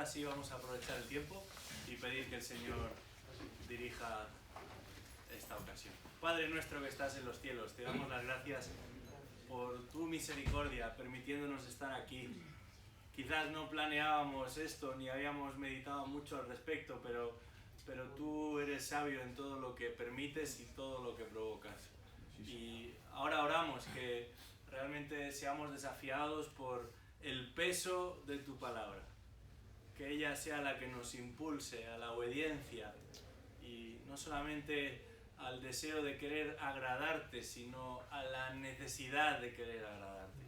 sí vamos a aprovechar el tiempo y pedir que el Señor dirija esta ocasión. Padre nuestro que estás en los cielos, te damos las gracias por tu misericordia, permitiéndonos estar aquí. Quizás no planeábamos esto ni habíamos meditado mucho al respecto, pero tú eres sabio en todo lo que permites y todo lo que provocas. Y ahora oramos que realmente seamos desafiados por el peso de tu palabra. Que ella sea la que nos impulse a la obediencia y no solamente al deseo de querer agradarte, sino a la necesidad de querer agradarte.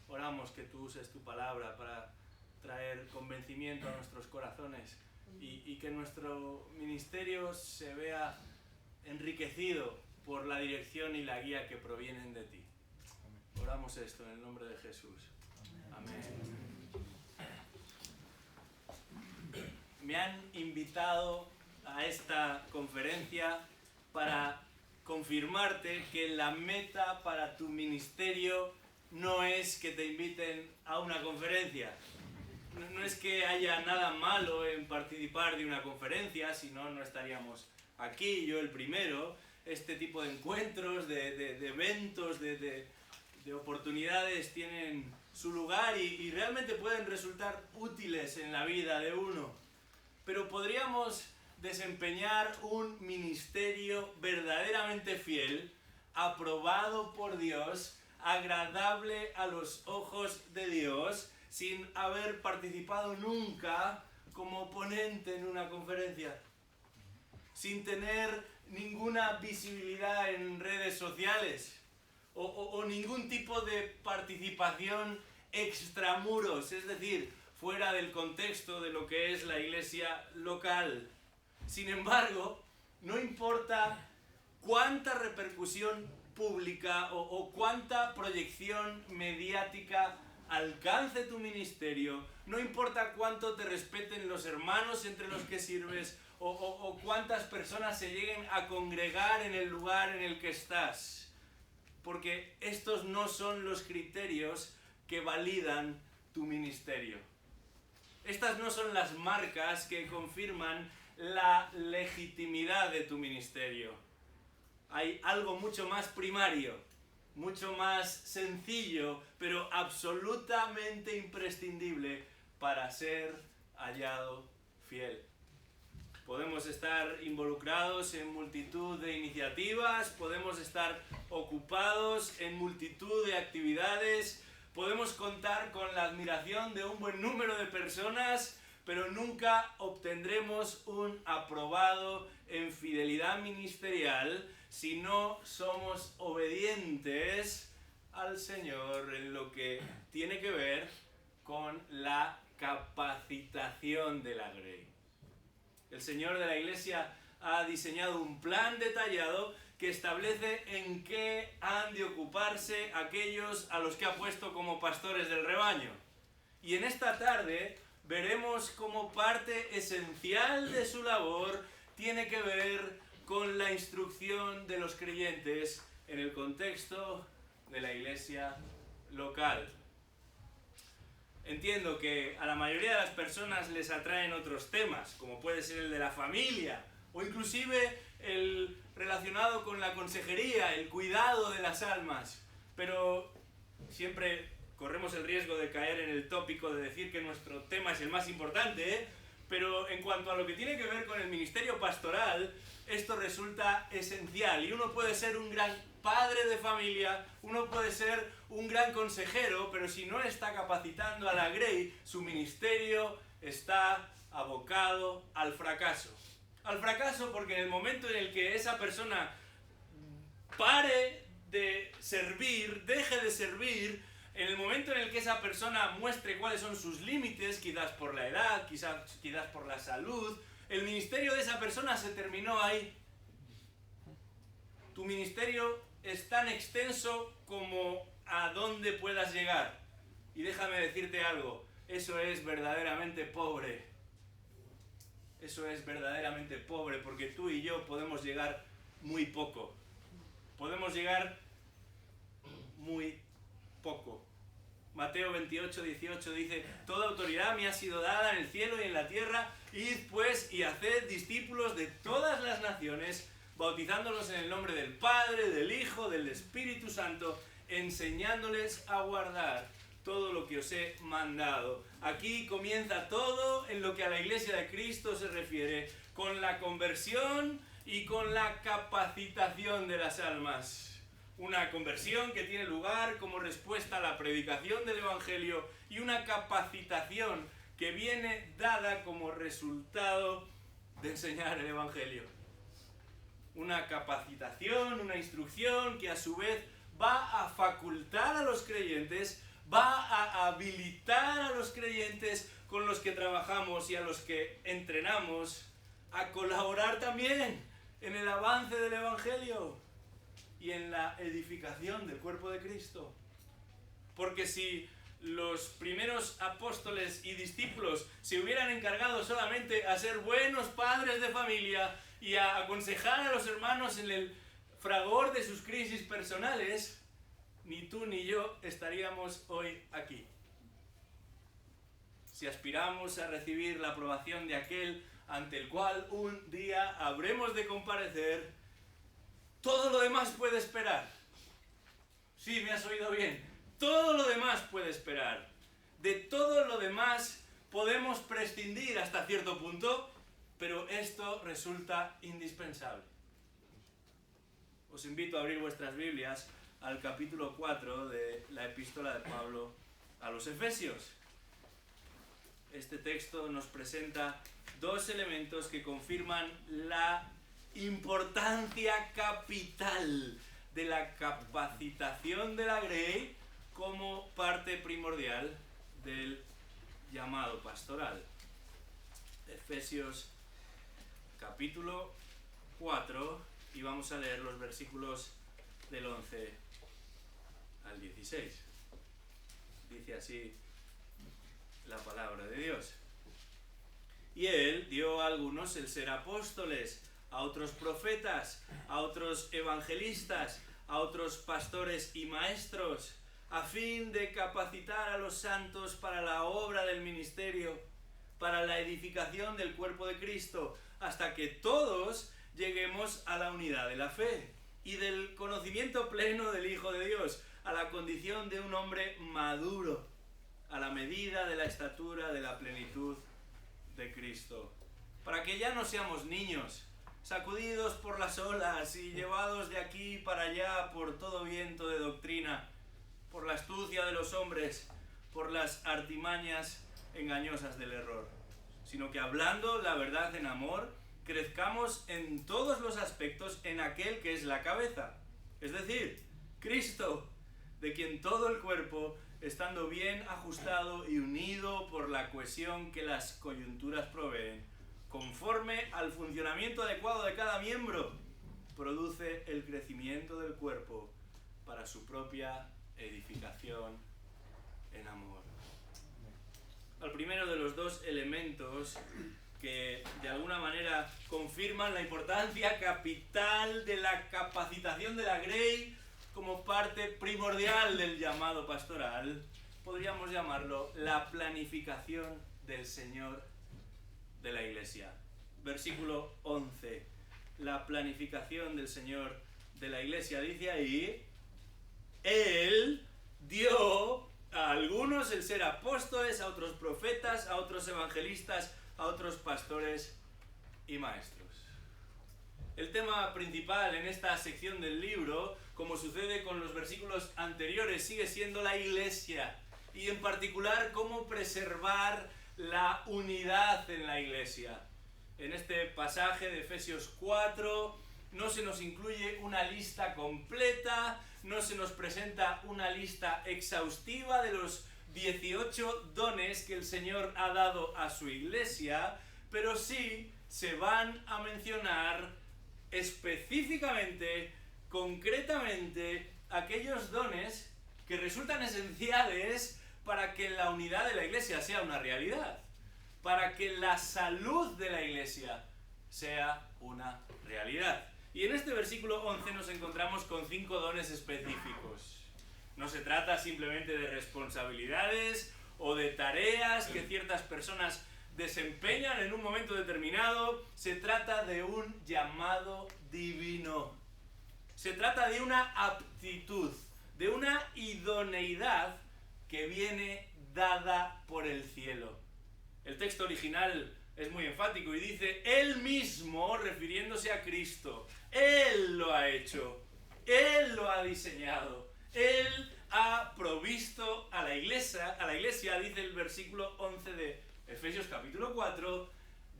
Oramos que tú uses tu palabra para traer convencimiento a nuestros corazones y que nuestro ministerio se vea enriquecido por la dirección y la guía que provienen de ti. Oramos esto en el nombre de Jesús. Amén. Me han invitado a esta conferencia para confirmarte que la meta para tu ministerio no es que te inviten a una conferencia. No es que haya nada malo en participar de una conferencia, si no, no estaríamos aquí, yo el primero. Este tipo de encuentros, de eventos, de oportunidades tienen su lugar y realmente pueden resultar útiles en la vida de uno. Pero podríamos desempeñar un ministerio verdaderamente fiel, aprobado por Dios, agradable a los ojos de Dios, sin haber participado nunca como ponente en una conferencia, sin tener ninguna visibilidad en redes sociales o ningún tipo de participación extramuros, es decir, fuera del contexto de lo que es la iglesia local. Sin embargo, no importa cuánta repercusión pública o cuánta proyección mediática alcance tu ministerio, no importa cuánto te respeten los hermanos entre los que sirves o cuántas personas se lleguen a congregar en el lugar en el que estás, porque estos no son los criterios que validan tu ministerio. Estas no son las marcas que confirman la legitimidad de tu ministerio. Hay algo mucho más primario, mucho más sencillo, pero absolutamente imprescindible para ser hallado fiel. Podemos estar involucrados en multitud de iniciativas, podemos estar ocupados en multitud de actividades, podemos contar con la admiración de un buen número de personas, pero nunca obtendremos un aprobado en fidelidad ministerial si no somos obedientes al Señor en lo que tiene que ver con la capacitación de la grey. El Señor de la Iglesia ha diseñado un plan detallado que establece en qué han de ocuparse aquellos a los que ha puesto como pastores del rebaño. Y en esta tarde veremos cómo parte esencial de su labor tiene que ver con la instrucción de los creyentes en el contexto de la iglesia local. Entiendo que a la mayoría de las personas les atraen otros temas, como puede ser el de la familia, o inclusive el relacionado con la consejería, el cuidado de las almas. Pero siempre corremos el riesgo de caer en el tópico de decir que nuestro tema es el más importante, pero en cuanto a lo que tiene que ver con el ministerio pastoral, esto resulta esencial. Y uno puede ser un gran padre de familia, uno puede ser un gran consejero, pero si no está capacitando a la grey, su ministerio está abocado al fracaso. Al fracaso porque en el momento en el que esa persona pare de servir, deje de servir, en el momento en el que esa persona muestre cuáles son sus límites, quizás por la edad, quizás por la salud, el ministerio de esa persona se terminó ahí. Tu ministerio es tan extenso como a dónde puedas llegar. Y déjame decirte algo, eso es verdaderamente pobre. Eso es verdaderamente pobre porque tú y yo podemos llegar muy poco. Podemos llegar muy poco. Mateo 28, 18 dice: toda autoridad me ha sido dada en el cielo y en la tierra, id pues y haced discípulos de todas las naciones, bautizándolos en el nombre del Padre, del Hijo, del Espíritu Santo, enseñándoles a guardar todo lo que os he mandado. Aquí comienza todo en lo que a la Iglesia de Cristo se refiere, con la conversión y con la capacitación de las almas. Una conversión que tiene lugar como respuesta a la predicación del Evangelio y una capacitación que viene dada como resultado de enseñar el Evangelio. Una capacitación, una instrucción que a su vez va a facultar a los creyentes, va a habilitar a los creyentes con los que trabajamos y a los que entrenamos a colaborar también en el avance del Evangelio y en la edificación del cuerpo de Cristo. Porque si los primeros apóstoles y discípulos se hubieran encargado solamente a ser buenos padres de familia y a aconsejar a los hermanos en el fragor de sus crisis personales, ni tú ni yo estaríamos hoy aquí. Si aspiramos a recibir la aprobación de aquel ante el cual un día habremos de comparecer, todo lo demás puede esperar. Sí, me has oído bien. Todo lo demás puede esperar. De todo lo demás podemos prescindir hasta cierto punto, pero esto resulta indispensable. Os invito a abrir vuestras Biblias al capítulo 4 de la epístola de Pablo a los Efesios. Este texto nos presenta dos elementos que confirman la importancia capital de la capacitación de la Grey como parte primordial del llamado pastoral. Efesios capítulo 4, y vamos a leer los versículos del 11 al 16. Dice así la palabra de Dios. Y él dio a algunos el ser apóstoles, a otros profetas, a otros evangelistas, a otros pastores y maestros, a fin de capacitar a los santos para la obra del ministerio, para la edificación del cuerpo de Cristo, hasta que todos lleguemos a la unidad de la fe y del conocimiento pleno del Hijo de Dios, a la condición de un hombre maduro, a la medida de la estatura de la plenitud de Cristo, para que ya no seamos niños, sacudidos por las olas y llevados de aquí para allá por todo viento de doctrina, por la astucia de los hombres, por las artimañas engañosas del error, sino que hablando la verdad en amor, crezcamos en todos los aspectos en aquel que es la cabeza, es decir, Cristo, de quien todo el cuerpo, estando bien ajustado y unido por la cohesión que las coyunturas proveen, conforme al funcionamiento adecuado de cada miembro, produce el crecimiento del cuerpo para su propia edificación en amor. Al primero de los dos elementos que de alguna manera confirman la importancia capital de la capacitación de la Grey como parte primordial del llamado pastoral, podríamos llamarlo la planificación del Señor de la Iglesia. Versículo 11. La planificación del Señor de la Iglesia. Dice ahí: Él dio a algunos el ser apóstoles, a otros profetas, a otros evangelistas, a otros pastores y maestros. El tema principal en esta sección del libro, como sucede con los versículos anteriores, sigue siendo la Iglesia, y en particular cómo preservar la unidad en la Iglesia. En este pasaje de Efesios 4 no se nos incluye una lista completa, no se nos presenta una lista exhaustiva de los 18 dones que el Señor ha dado a su Iglesia, pero sí se van a mencionar específicamente, concretamente, aquellos dones que resultan esenciales para que la unidad de la Iglesia sea una realidad, para que la salud de la Iglesia sea una realidad. Y en este versículo 11 nos encontramos con 5 dones específicos. No se trata simplemente de responsabilidades o de tareas que ciertas personas desempeñan en un momento determinado. Se trata de un llamado divino. Se trata de una aptitud, de una idoneidad que viene dada por el cielo. El texto original es muy enfático y dice: Él mismo, refiriéndose a Cristo, Él lo ha hecho, Él lo ha diseñado, Él ha provisto a la iglesia, dice el versículo 11 de Efesios capítulo 4,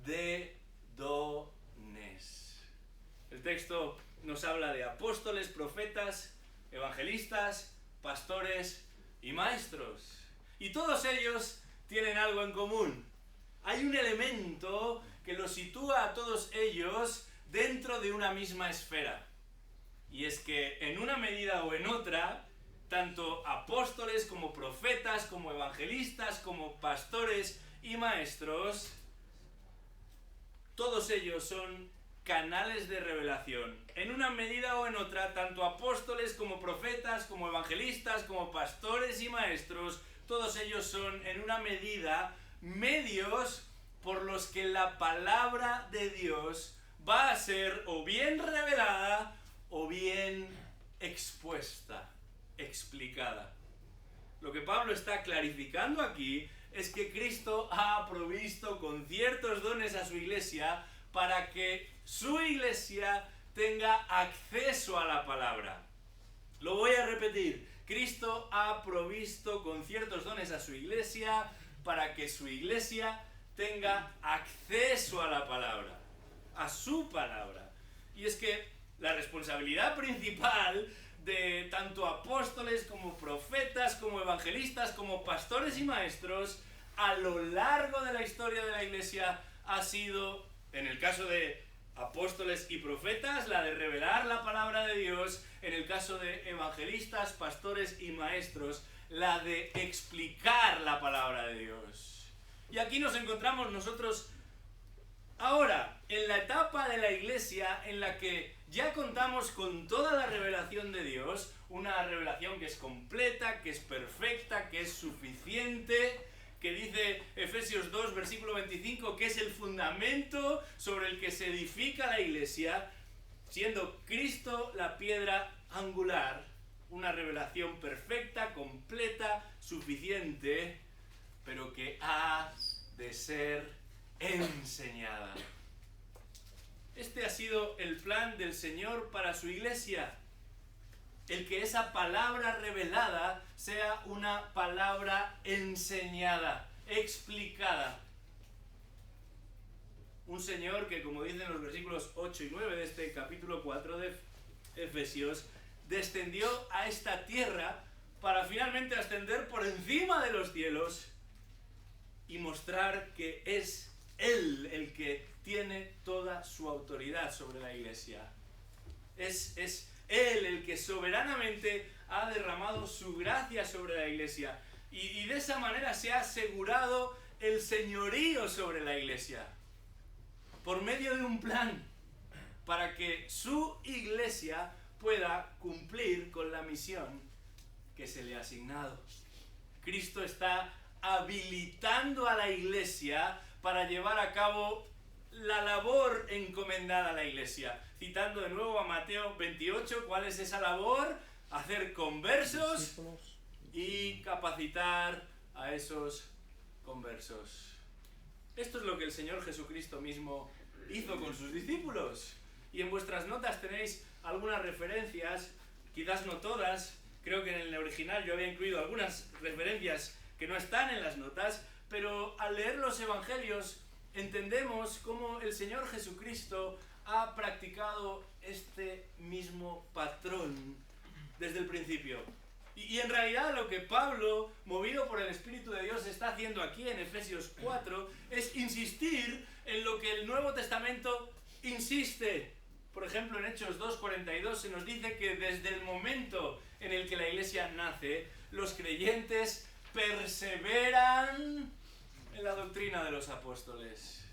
de dones. El texto nos habla de apóstoles, profetas, evangelistas, pastores y maestros. Y todos ellos tienen algo en común. Hay un elemento que los sitúa a todos ellos dentro de una misma esfera. Y es que en una medida o en otra, tanto apóstoles como profetas, como evangelistas, como pastores y maestros, todos ellos son canales de revelación. En una medida o en otra, tanto apóstoles como profetas, como evangelistas, como pastores y maestros, todos ellos son en una medida medios por los que la palabra de Dios va a ser o bien revelada o bien expuesta, explicada. Lo que Pablo está clarificando aquí es que Cristo ha provisto con ciertos dones a su iglesia para que su iglesia tenga acceso a la palabra. Lo voy a repetir. Cristo ha provisto con ciertos dones a su iglesia para que su iglesia tenga acceso a la palabra, a su palabra. Y es que la responsabilidad principal de tanto apóstoles como profetas, como evangelistas, como pastores y maestros, a lo largo de la historia de la iglesia ha sido, en el caso de apóstoles y profetas, la de revelar la palabra de Dios; en el caso de evangelistas, pastores y maestros, la de explicar la palabra de Dios. Y aquí nos encontramos nosotros ahora, en la etapa de la iglesia en la que ya contamos con toda la revelación de Dios, una revelación que es completa, que es perfecta, que es suficiente, que dice Efesios 2, versículo 25, que es el fundamento sobre el que se edifica la iglesia, siendo Cristo la piedra angular, una revelación perfecta, completa, suficiente, pero que ha de ser enseñada. Este ha sido el plan del Señor para su iglesia, el que esa palabra revelada sea una palabra enseñada, explicada. Un Señor que, como dicen los versículos 8 y 9 de este capítulo 4 de Efesios, descendió a esta tierra para finalmente ascender por encima de los cielos y mostrar que es Él el que tiene toda su autoridad sobre la iglesia. Es Él el que soberanamente ha derramado su gracia sobre la iglesia y de esa manera se ha asegurado el señorío sobre la iglesia por medio de un plan para que su iglesia pueda cumplir con la misión que se le ha asignado. Cristo está habilitando a la iglesia para llevar a cabo la labor encomendada a la iglesia. Citando de nuevo a Mateo 28, ¿cuál es esa labor? Hacer conversos y capacitar a esos conversos. Esto es lo que el Señor Jesucristo mismo hizo con sus discípulos. Y en vuestras notas tenéis algunas referencias, quizás no todas. Creo que en el original yo había incluido algunas referencias que no están en las notas, pero al leer los evangelios entendemos cómo el Señor Jesucristo ha practicado este mismo patrón desde el principio. Y en realidad lo que Pablo, movido por el Espíritu de Dios, está haciendo aquí en Efesios 4 es insistir en lo que el Nuevo Testamento insiste. Por ejemplo, en Hechos 2:42 se nos dice que desde el momento en el que la iglesia nace, los creyentes perseveran en la doctrina de los apóstoles.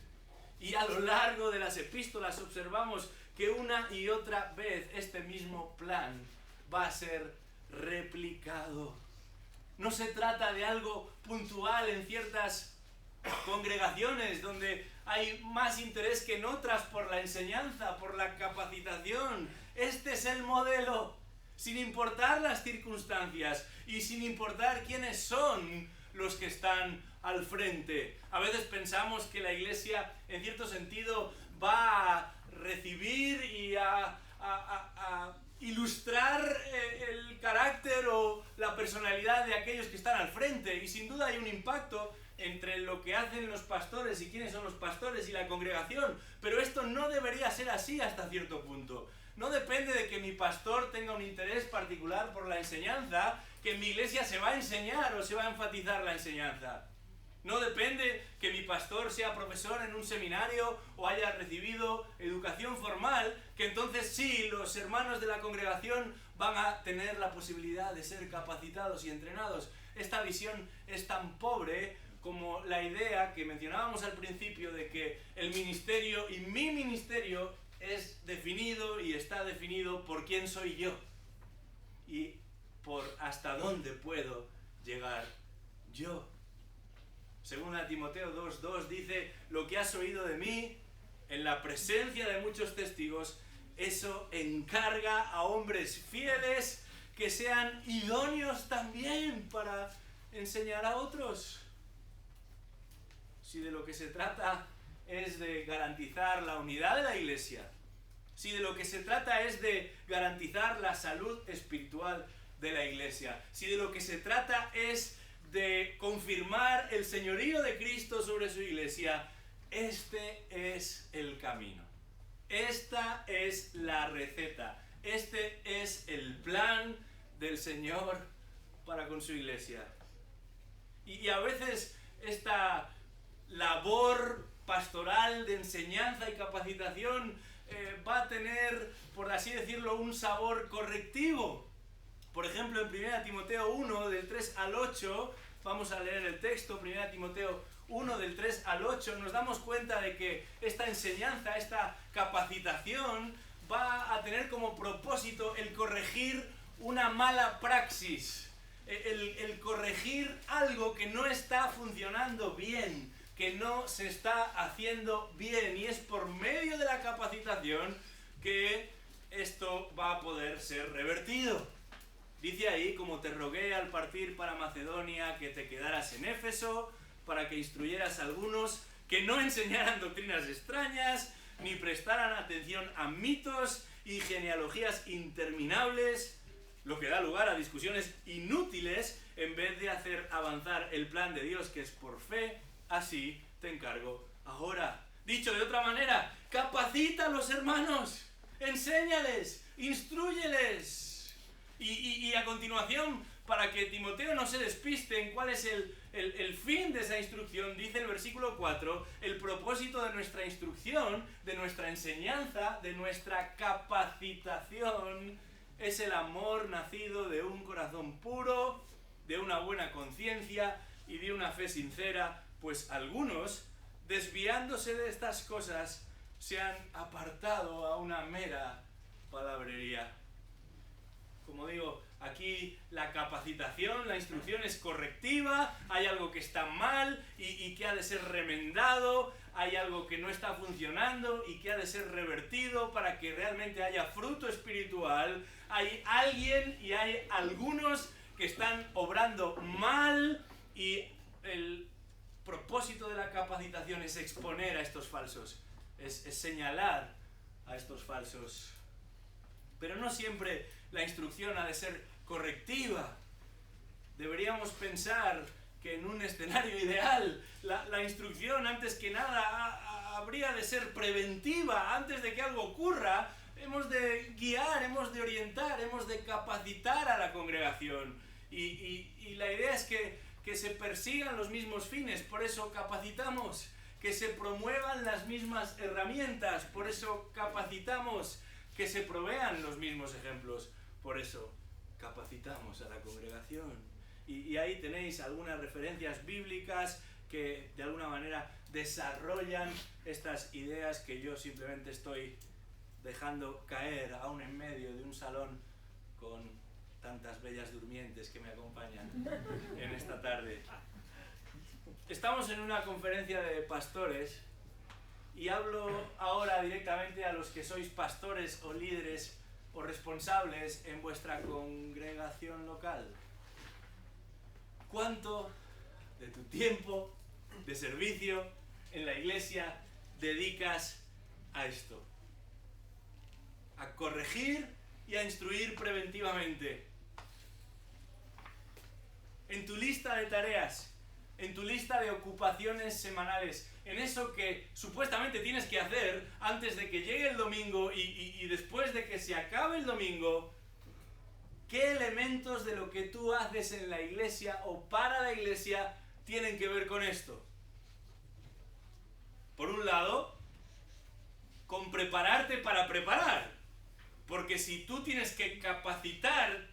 Y a lo largo de las epístolas observamos que una y otra vez este mismo plan va a ser replicado. No se trata de algo puntual en ciertas congregaciones donde hay más interés que en otras por la enseñanza, por la capacitación. Este es el modelo, sin importar las circunstancias y sin importar quiénes son los que están al frente. A veces pensamos que la Iglesia, en cierto sentido, va a recibir y a ilustrar el carácter o la personalidad de aquellos que están al frente, y sin duda hay un impacto entre lo que hacen los pastores y quiénes son los pastores y la congregación, pero esto no debería ser así hasta cierto punto. No depende de que mi pastor tenga un interés particular por la enseñanza, que en mi iglesia se va a enseñar o se va a enfatizar la enseñanza. No depende que mi pastor sea profesor en un seminario o haya recibido educación formal, que entonces sí, los hermanos de la congregación van a tener la posibilidad de ser capacitados y entrenados. Esta visión es tan pobre como la idea que mencionábamos al principio de que el ministerio y mi ministerio es definido y está definido por quién soy yo y por hasta dónde puedo llegar yo. Según Timoteo 2:2 dice: lo que has oído de mí en la presencia de muchos testigos, eso encarga a hombres fieles que sean idóneos también para enseñar a otros. Si de lo que se trata es de garantizar la unidad de la iglesia, si de lo que se trata es de garantizar la salud espiritual de la iglesia, si de lo que se trata es de confirmar el señorío de Cristo sobre su iglesia, este es el camino. Esta es la receta. Este es el plan del Señor para con su iglesia. Y a veces esta labor pastoral de enseñanza y capacitación va a tener, por así decirlo, un sabor correctivo. Por ejemplo, en 1 Timoteo 1, del 3 al 8, vamos a leer el texto, 1 Timoteo 1, del 3 al 8, nos damos cuenta de que esta enseñanza, esta capacitación, va a tener como propósito el corregir una mala praxis, el corregir algo que no está funcionando bien, que no se está haciendo bien, y es por medio de la capacitación que esto va a poder ser revertido. Dice ahí: como te rogué al partir para Macedonia que te quedaras en Éfeso, para que instruyeras a algunos que no enseñaran doctrinas extrañas, ni prestaran atención a mitos y genealogías interminables, lo que da lugar a discusiones inútiles, en vez de hacer avanzar el plan de Dios que es por fe. Así te encargo ahora. Dicho de otra manera, capacita a los hermanos, enséñales, instrúyeles. Y a continuación, para que Timoteo no se despiste en cuál es el fin de esa instrucción, dice el versículo 4, el propósito de nuestra instrucción, de nuestra enseñanza, de nuestra capacitación, es el amor nacido de un corazón puro, de una buena conciencia y de una fe sincera, pues algunos, desviándose de estas cosas, se han apartado a una mera palabrería. Como digo, aquí la capacitación, la instrucción es correctiva, hay algo que está mal y que ha de ser remendado, hay algo que no está funcionando y que ha de ser revertido para que realmente haya fruto espiritual. Hay alguien y hay algunos que están obrando mal, y el propósito de la capacitación es exponer a estos falsos, es señalar a estos falsos. Pero no siempre la instrucción ha de ser correctiva. Deberíamos pensar que en un escenario ideal la instrucción, antes que nada, habría de ser preventiva. Antes de que algo ocurra, hemos de guiar, hemos de orientar, hemos de capacitar a la congregación. Y la idea es que se persigan los mismos fines, por eso capacitamos, que se promuevan las mismas herramientas, por eso capacitamos, que se provean los mismos ejemplos, por eso capacitamos a la congregación. Y ahí tenéis algunas referencias bíblicas que de alguna manera desarrollan estas ideas que yo simplemente estoy dejando caer aún en medio de un salón con tantas bellas durmientes que me acompañan en esta tarde. Estamos en una conferencia de pastores y hablo ahora directamente a los que sois pastores o líderes o responsables en vuestra congregación local. ¿Cuánto de tu tiempo de servicio en la iglesia dedicas a esto? A corregir y a instruir preventivamente. En tu lista de tareas, en tu lista de ocupaciones semanales, en eso que supuestamente tienes que hacer antes de que llegue el domingo y después de que se acabe el domingo, ¿qué elementos de lo que tú haces en la iglesia o para la iglesia tienen que ver con esto? Por un lado, con prepararte para preparar. Porque si tú tienes que capacitar,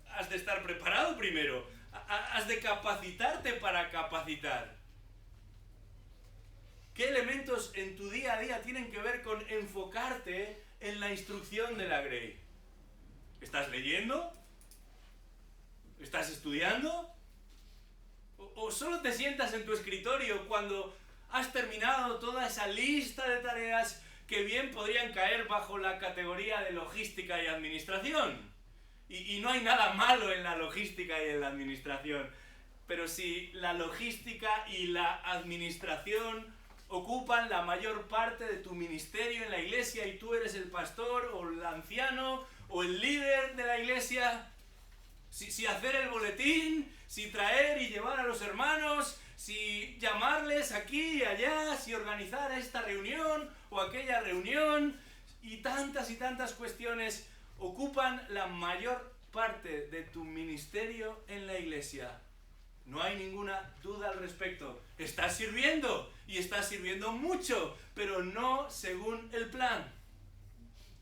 has de estar preparado primero. Has de capacitarte para capacitar. ¿Qué elementos en tu día a día tienen que ver con enfocarte en la instrucción de la Grey? ¿Estás leyendo? ¿Estás estudiando? ¿O solo te sientas en tu escritorio cuando has terminado toda esa lista de tareas que bien podrían caer bajo la categoría de logística y administración? Y no hay nada malo en la logística y en la administración, pero si la logística y la administración ocupan la mayor parte de tu ministerio en la iglesia y tú eres el pastor o el anciano o el líder de la iglesia, si hacer el boletín, si traer y llevar a los hermanos, si llamarles aquí y allá, si organizar esta reunión o aquella reunión, y tantas cuestiones ocupan la mayor parte de tu ministerio en la iglesia. No hay ninguna duda al respecto. Estás sirviendo, y estás sirviendo mucho, pero no según el plan.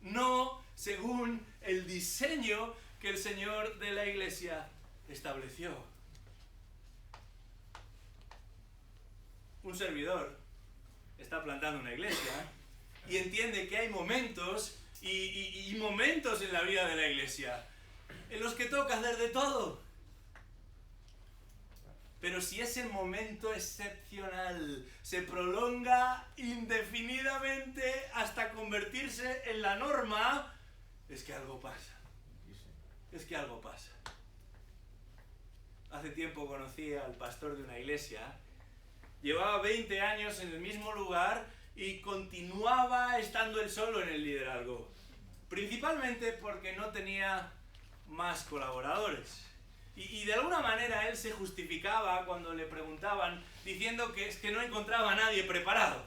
No según el diseño que el Señor de la iglesia estableció. Un servidor está plantando una iglesia y entiende que hay momentos y momentos en la vida de la iglesia en los que toca hacer de todo. Pero si ese momento excepcional se prolonga indefinidamente hasta convertirse en la norma, es que algo pasa. Es que algo pasa. Hace tiempo conocí al pastor de una iglesia. Llevaba 20 años en el mismo lugar y continuaba estando él solo en el liderazgo. Principalmente porque no tenía más colaboradores. Y de alguna manera él se justificaba cuando le preguntaban, diciendo que es que no encontraba a nadie preparado.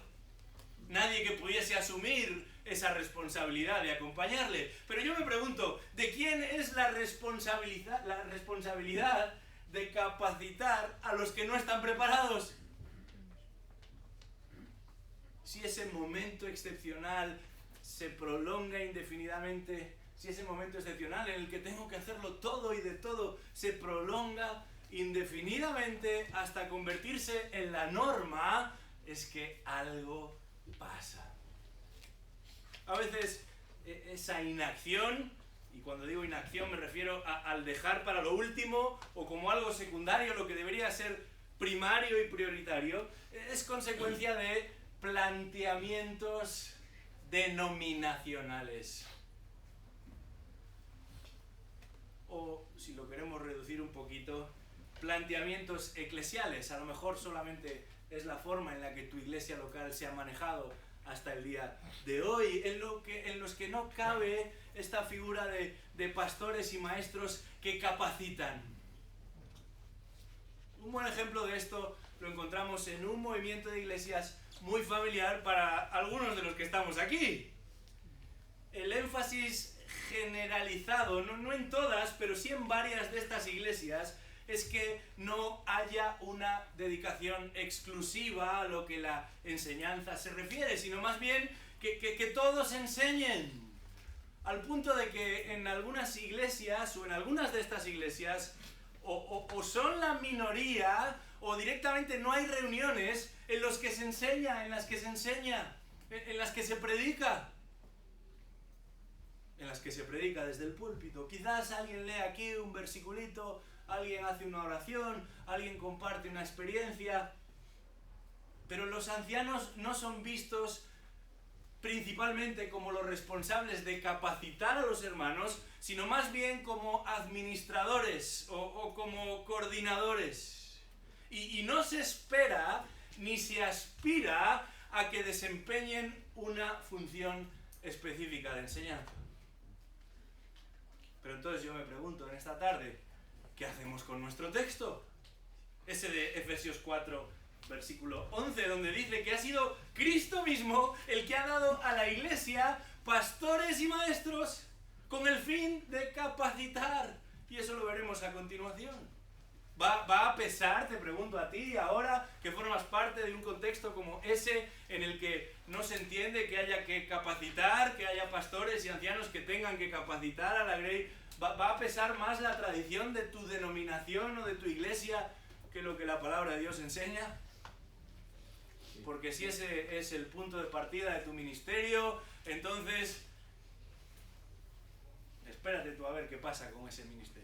Nadie que pudiese asumir esa responsabilidad de acompañarle. Pero yo me pregunto, ¿de quién es la responsabilidad de capacitar a los que no están preparados? Si ese momento excepcional se prolonga indefinidamente, si ese momento excepcional en el que tengo que hacerlo todo y de todo se prolonga indefinidamente hasta convertirse en la norma, es que algo pasa. A veces esa inacción, y cuando digo inacción me refiero al dejar para lo último o como algo secundario lo que debería ser primario y prioritario, es consecuencia de planteamientos denominacionales. O, si lo queremos reducir un poquito, planteamientos eclesiales. A lo mejor solamente es la forma en la que tu iglesia local se ha manejado hasta el día de hoy, en los que no cabe esta figura de pastores y maestros que capacitan. Un buen ejemplo de esto lo encontramos en un movimiento de iglesias muy familiar para algunos de los que estamos aquí. El énfasis generalizado, no en todas, pero sí en varias de estas iglesias, es que no haya una dedicación exclusiva a lo que la enseñanza se refiere, sino más bien que todos enseñen. Al punto de que en algunas iglesias, o en algunas de estas iglesias, o son la minoría, o directamente no hay reuniones en las que se enseña, en las que se predica. en las que se predica desde el púlpito. Quizás alguien lee aquí un versiculito, alguien hace una oración, alguien comparte una experiencia, pero los ancianos no son vistos principalmente como los responsables de capacitar a los hermanos, sino más bien como administradores o como coordinadores. Y no se espera ni se aspira a que desempeñen una función específica de enseñanza. Pero entonces yo me pregunto en esta tarde, ¿qué hacemos con nuestro texto? Ese de Efesios 4, versículo 11, donde dice que ha sido Cristo mismo el que ha dado a la iglesia pastores y maestros con el fin de capacitar. Y eso lo veremos a continuación. ¿Va a pesar, te pregunto a ti, ahora que formas parte de un contexto como ese en el que no se entiende que haya que capacitar, que haya pastores y ancianos que tengan que capacitar a la Grey? ¿Va a pesar más la tradición de tu denominación o de tu iglesia que lo que la palabra de Dios enseña? Porque si ese es el punto de partida de tu ministerio, entonces espérate tú a ver qué pasa con ese ministerio.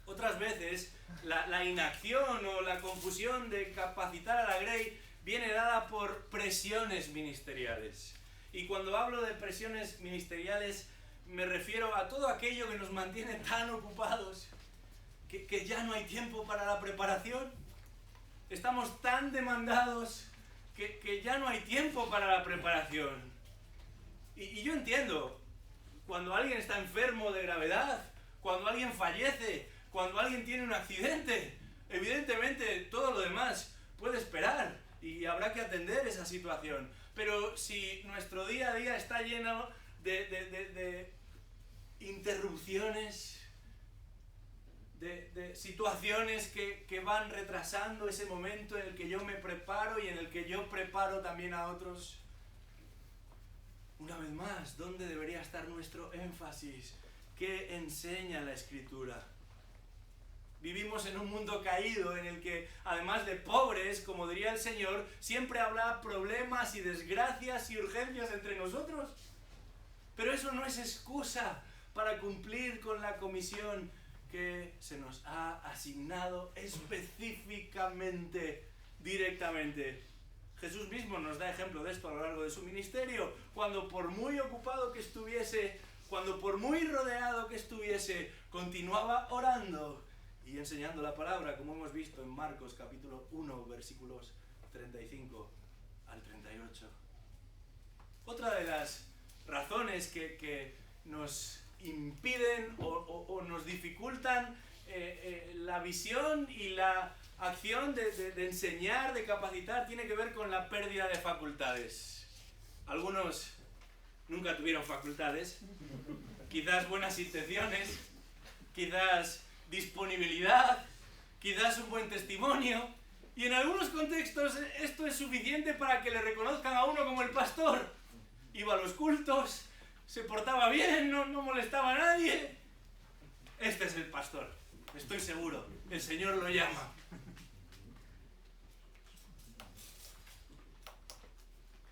Otras veces la inacción o la confusión de capacitar a la Grey viene dada por presiones ministeriales. Y cuando hablo de presiones ministeriales me refiero a todo aquello que nos mantiene tan ocupados que ya no hay tiempo para la preparación. Estamos tan demandados que ya no hay tiempo para la preparación. Y yo entiendo, cuando alguien está enfermo de gravedad, cuando alguien fallece, cuando alguien tiene un accidente, evidentemente todo lo demás puede esperar y habrá que atender esa situación. Pero si nuestro día a día está lleno de interrupciones, de situaciones que van retrasando ese momento en el que yo me preparo y en el que yo preparo también a otros, una vez más, ¿dónde debería estar nuestro énfasis? ¿Qué enseña la Escritura? Vivimos en un mundo caído en el que, además de pobres, como diría el Señor, siempre habrá problemas y desgracias y urgencias entre nosotros. Pero eso no es excusa para cumplir con la comisión que se nos ha asignado específicamente, directamente. Jesús mismo nos da ejemplo de esto a lo largo de su ministerio, cuando por muy ocupado que estuviese, cuando por muy rodeado que estuviese, continuaba orando y enseñando la palabra, como hemos visto en Marcos capítulo 1, versículos 35 al 38. Otra de las razones que nos impiden o nos dificultan la visión y la acción de enseñar, de capacitar, tiene que ver con la pérdida de facultades. Algunos nunca tuvieron facultades, quizás buenas intenciones, quizás disponibilidad, quizás un buen testimonio, y en algunos contextos esto es suficiente para que le reconozcan a uno como el pastor. Iba a los cultos, se portaba bien, no molestaba a nadie. Este es el pastor, estoy seguro, el Señor lo llama.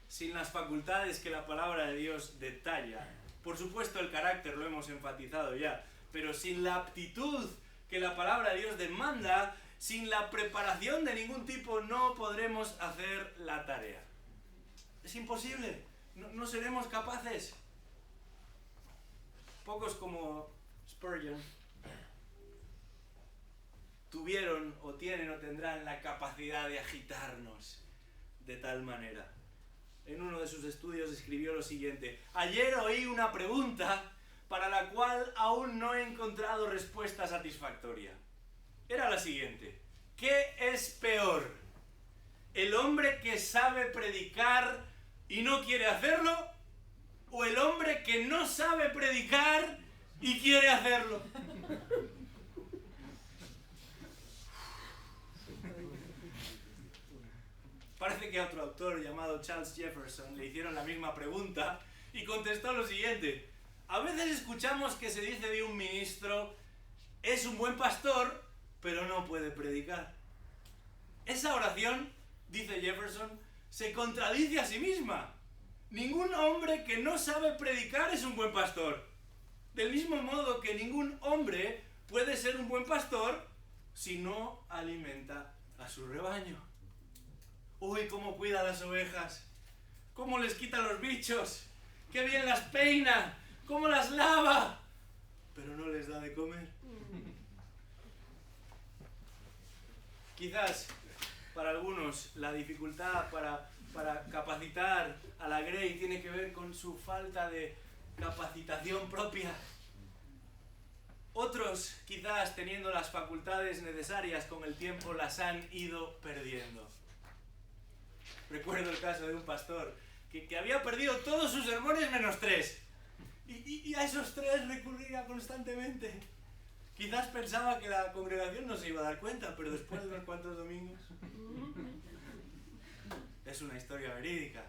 Sin las facultades que la palabra de Dios detalla, por supuesto el carácter lo hemos enfatizado ya, pero sin la aptitud que la palabra de Dios demanda, sin la preparación de ningún tipo, no podremos hacer la tarea. Es imposible, no seremos capaces. Pocos como Spurgeon tuvieron o tienen o tendrán la capacidad de agitarnos de tal manera. En uno de sus estudios escribió lo siguiente: ayer oí una pregunta para la cual aún no he encontrado respuesta satisfactoria. Era la siguiente: ¿qué es peor? ¿El hombre que sabe predicar y no quiere hacerlo? ¿O el hombre que no sabe predicar y quiere hacerlo? Parece que a otro autor llamado Charles Jefferson le hicieron la misma pregunta y contestó lo siguiente: a veces escuchamos que se dice de un ministro, es un buen pastor, pero no puede predicar. Esa oración, dice Jefferson, se contradice a sí misma. Ningún hombre que no sabe predicar es un buen pastor. Del mismo modo que ningún hombre puede ser un buen pastor si no alimenta a su rebaño. Uy, cómo cuida a las ovejas, cómo les quita los bichos, qué bien las peina, cómo las lava, pero no les da de comer. Quizás para algunos la dificultad para capacitar a la Grey tiene que ver con su falta de capacitación propia. Otros, quizás teniendo las facultades necesarias con el tiempo, las han ido perdiendo. Recuerdo el caso de un pastor que había perdido todos sus sermones menos 3. Y a esos 3 recurría constantemente. Quizás pensaba que la congregación no se iba a dar cuenta, pero después de unos cuantos domingos... Es una historia verídica.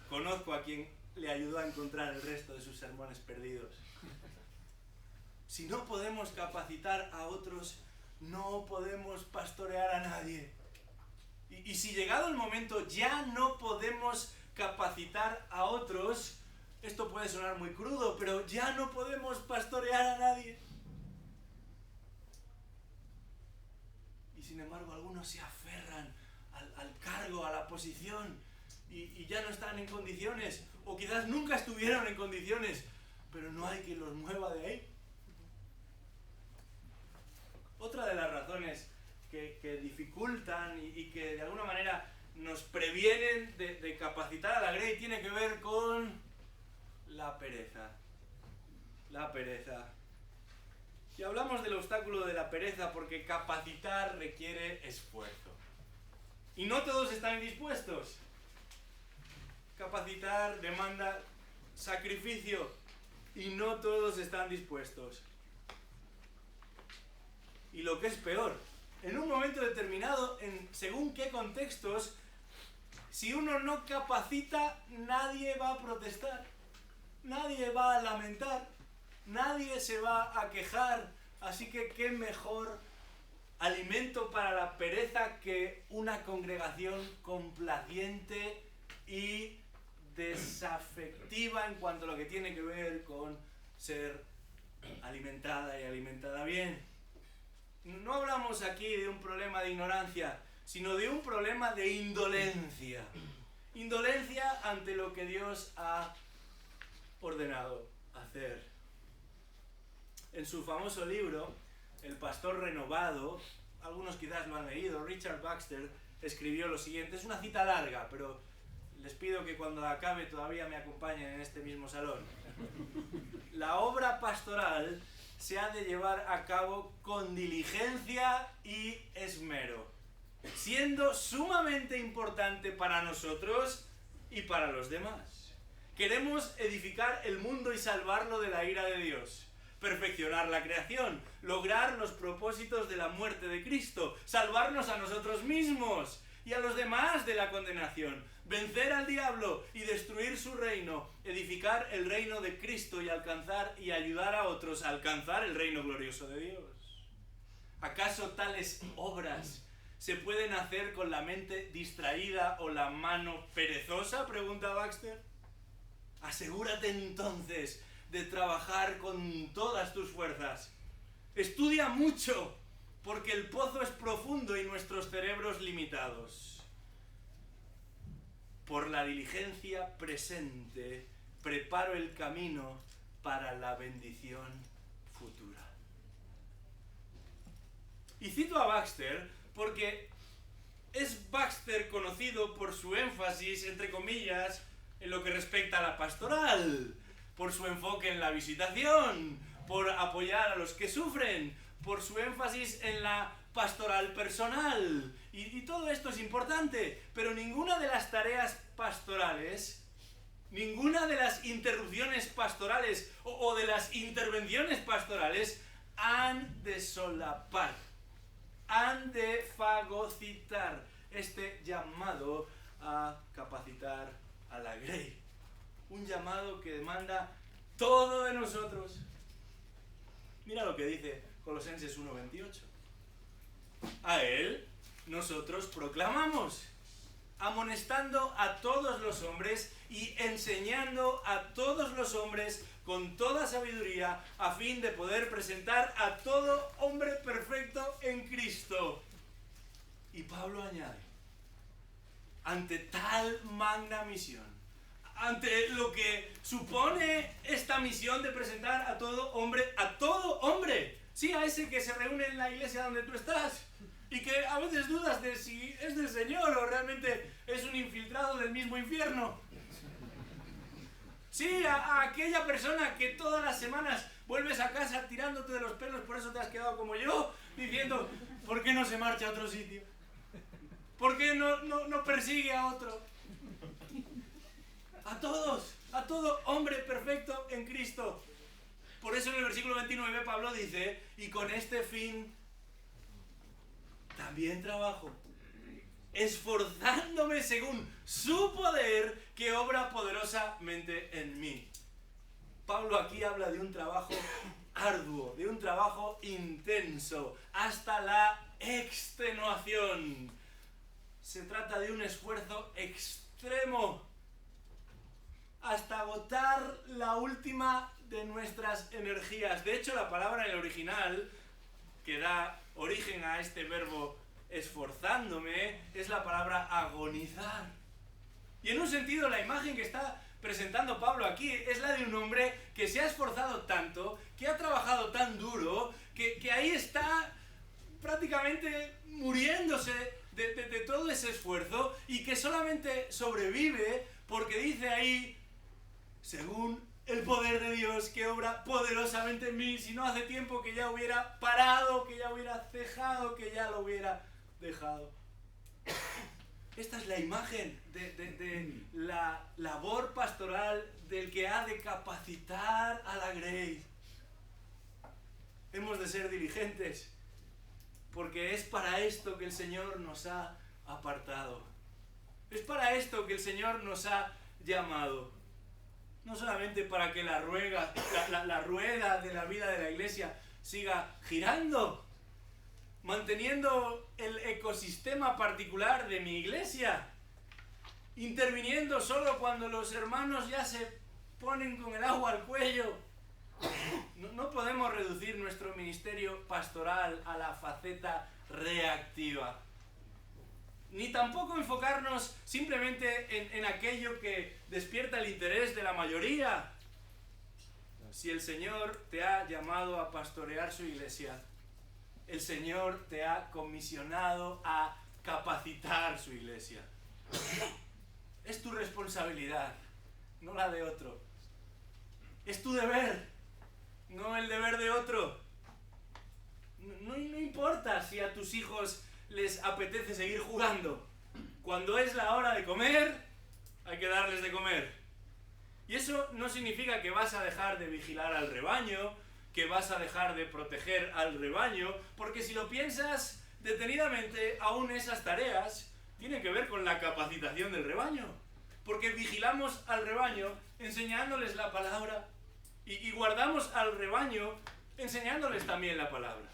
Conozco a quien le ayudó a encontrar el resto de sus sermones perdidos. Si no podemos capacitar a otros, no podemos pastorear a nadie. Y si llegado el momento ya no podemos capacitar a otros, esto puede sonar muy crudo, pero ya no podemos pastorear a nadie. Y sin embargo algunos se aferran al cargo, a la posición, y ya no están en condiciones, o quizás nunca estuvieron en condiciones, pero no hay quien los mueva de ahí. Otra de las razones que dificultan y que de alguna manera nos previenen de capacitar a la Grey tiene que ver con la pereza. La pereza. Y hablamos del obstáculo de la pereza porque capacitar requiere esfuerzo. Y no todos están dispuestos. Capacitar demanda sacrificio y no todos están dispuestos. Y lo que es peor, en un momento determinado, según qué contextos, si uno no capacita, nadie va a protestar, nadie va a lamentar, nadie se va a quejar. Así que qué mejor alimento para la pereza que una congregación complaciente y desafectiva en cuanto a lo que tiene que ver con ser alimentada y alimentada bien. No hablamos aquí de un problema de ignorancia, sino de un problema de indolencia. Indolencia ante lo que Dios ha ordenado hacer. En su famoso libro, El pastor renovado, algunos quizás lo han leído, Richard Baxter escribió lo siguiente. Es una cita larga, pero les pido que cuando acabe todavía me acompañen en este mismo salón. La obra pastoral se ha de llevar a cabo con diligencia y esmero, siendo sumamente importante para nosotros y para los demás. Queremos edificar el mundo y salvarlo de la ira de Dios, perfeccionar la creación, lograr los propósitos de la muerte de Cristo, salvarnos a nosotros mismos y a los demás de la condenación, vencer al diablo y destruir su reino, edificar el reino de Cristo y alcanzar y ayudar a otros a alcanzar el reino glorioso de Dios. ¿Acaso tales obras se pueden hacer con la mente distraída o la mano perezosa?, pregunta Baxter. Asegúrate entonces de trabajar con todas tus fuerzas. Estudia mucho, porque el pozo es profundo y nuestros cerebros limitados. Por la diligencia presente, preparo el camino para la bendición futura. Y cito a Baxter porque es Baxter conocido por su énfasis, entre comillas, en lo que respecta a la pastoral, por su enfoque en la visitación, por apoyar a los que sufren, por su énfasis en la pastoral personal. Y todo esto es importante, pero ninguna de las tareas pastorales, ninguna de las interrupciones pastorales o de las intervenciones pastorales han de solapar, han de fagocitar este llamado a capacitar a la Grey. Un llamado que demanda todo de nosotros. Mira lo que dice Colosenses 1:28. A Él nosotros proclamamos. amonestando a todos los hombres y enseñando a todos los hombres con toda sabiduría, a fin de poder presentar a todo hombre perfecto en Cristo. Y Pablo añade, ante tal magna misión, ante lo que supone esta misión de presentar a todo hombre, sí, a ese que se reúne en la iglesia donde tú estás, y que a veces dudas de si es del Señor o realmente es un infiltrado del mismo infierno. Sí, a aquella persona que todas las semanas vuelves a casa tirándote de los pelos, por eso te has quedado como yo, diciendo, ¿por qué no se marcha a otro sitio? ¿Por qué no persigue a otro? A todo hombre perfecto en Cristo. Por eso en el versículo 29 Pablo dice, y con este fin también trabajo, esforzándome según su poder que obra poderosamente en mí. Pablo aquí habla de un trabajo arduo, de un trabajo intenso, hasta la extenuación. Se trata de un esfuerzo extremo, hasta agotar la última de nuestras energías. De hecho, la palabra en el original que da origen a este verbo esforzándome es la palabra agonizar. Y en un sentido la imagen que está presentando Pablo aquí es la de un hombre que se ha esforzado tanto, que ha trabajado tan duro, que ahí está prácticamente muriéndose de todo ese esfuerzo y que solamente sobrevive porque dice ahí, según el poder de Dios que obra poderosamente en mí, si no hace tiempo que ya hubiera parado, que ya hubiera cejado, que ya lo hubiera dejado. Esta es la imagen de la labor pastoral del que ha de capacitar a la Grey. Hemos de ser diligentes, porque es para esto que el Señor nos ha apartado. Es para esto que el Señor nos ha llamado. No solamente para que la rueda de la vida de la iglesia siga girando, manteniendo el ecosistema particular de mi iglesia, interviniendo solo cuando los hermanos ya se ponen con el agua al cuello. No podemos reducir nuestro ministerio pastoral a la faceta reactiva. Ni tampoco enfocarnos simplemente en aquello que despierta el interés de la mayoría. Si el Señor te ha llamado a pastorear su iglesia, el Señor te ha comisionado a capacitar su iglesia. Es tu responsabilidad, no la de otro. Es tu deber, no el deber de otro. No importa si a tus hijos les apetece seguir jugando. Cuando es la hora de comer, hay que darles de comer. Y eso no significa que vas a dejar de vigilar al rebaño, que vas a dejar de proteger al rebaño, porque si lo piensas detenidamente, aún esas tareas tienen que ver con la capacitación del rebaño. Porque vigilamos al rebaño enseñándoles la palabra y guardamos al rebaño enseñándoles también la palabra.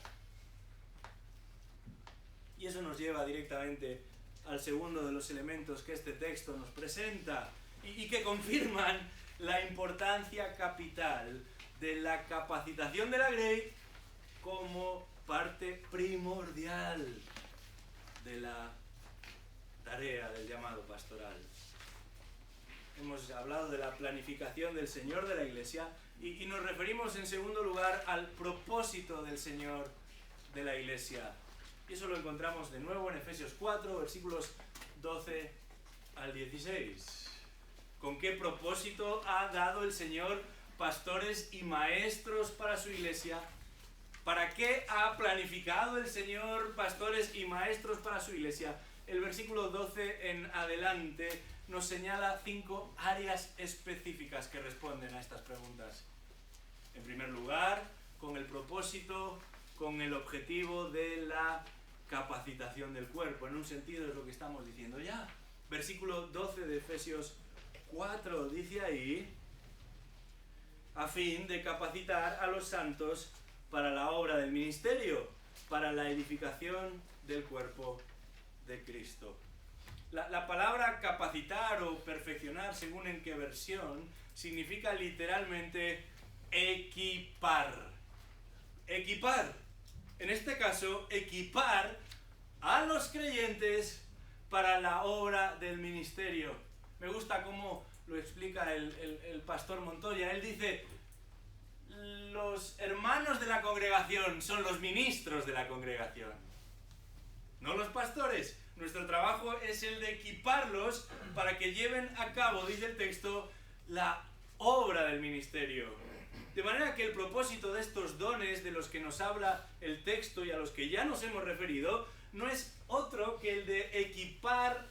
Y eso nos lleva directamente al segundo de los elementos que este texto nos presenta y que confirman la importancia capital de la capacitación de la Grey como parte primordial de la tarea del llamado pastoral. Hemos hablado de la planificación del Señor de la Iglesia y nos referimos en segundo lugar al propósito del Señor de la Iglesia. Y eso lo encontramos de nuevo en Efesios 4, versículos 12 al 16. ¿Con qué propósito ha dado el Señor pastores y maestros para su iglesia? ¿Para qué ha planificado el Señor pastores y maestros para su iglesia? El versículo 12 en adelante nos señala 5 áreas específicas que responden a estas preguntas. En primer lugar, con el propósito, con el objetivo de la capacitación del cuerpo. En un sentido es lo que estamos diciendo ya. Versículo 12 de Efesios 4 dice ahí, a fin de capacitar a los santos para la obra del ministerio, para la edificación del cuerpo de Cristo. La palabra capacitar o perfeccionar, según en qué versión, significa literalmente equipar. Equipar. En este caso, equipar a los creyentes para la obra del ministerio. Me gusta cómo lo explica el pastor Montoya. Él dice, los hermanos de la congregación son los ministros de la congregación, no los pastores. Nuestro trabajo es el de equiparlos para que lleven a cabo, dice el texto, la obra del ministerio. De manera que el propósito de estos dones de los que nos habla el texto y a los que ya nos hemos referido, no es otro que el de equipar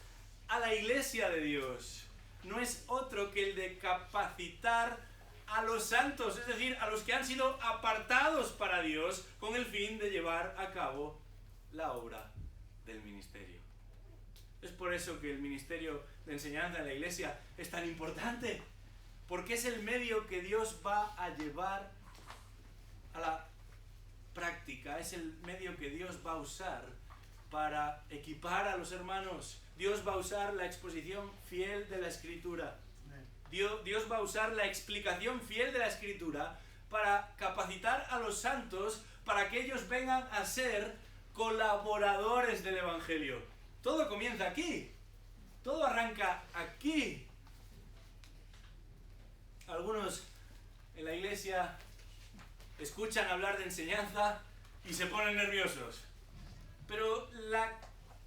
a la iglesia de Dios. No es otro que el de capacitar a los santos, es decir, a los que han sido apartados para Dios con el fin de llevar a cabo la obra del ministerio. Es por eso que el ministerio de enseñanza en la iglesia es tan importante, porque es el medio que Dios va a llevar a la práctica, es el medio que Dios va a usar para equipar a los hermanos. Dios va a usar la exposición fiel de la Escritura. Dios va a usar la explicación fiel de la Escritura para capacitar a los santos para que ellos vengan a ser colaboradores del Evangelio. Todo comienza aquí. Todo arranca aquí. Algunos en la iglesia escuchan hablar de enseñanza y se ponen nerviosos. Pero la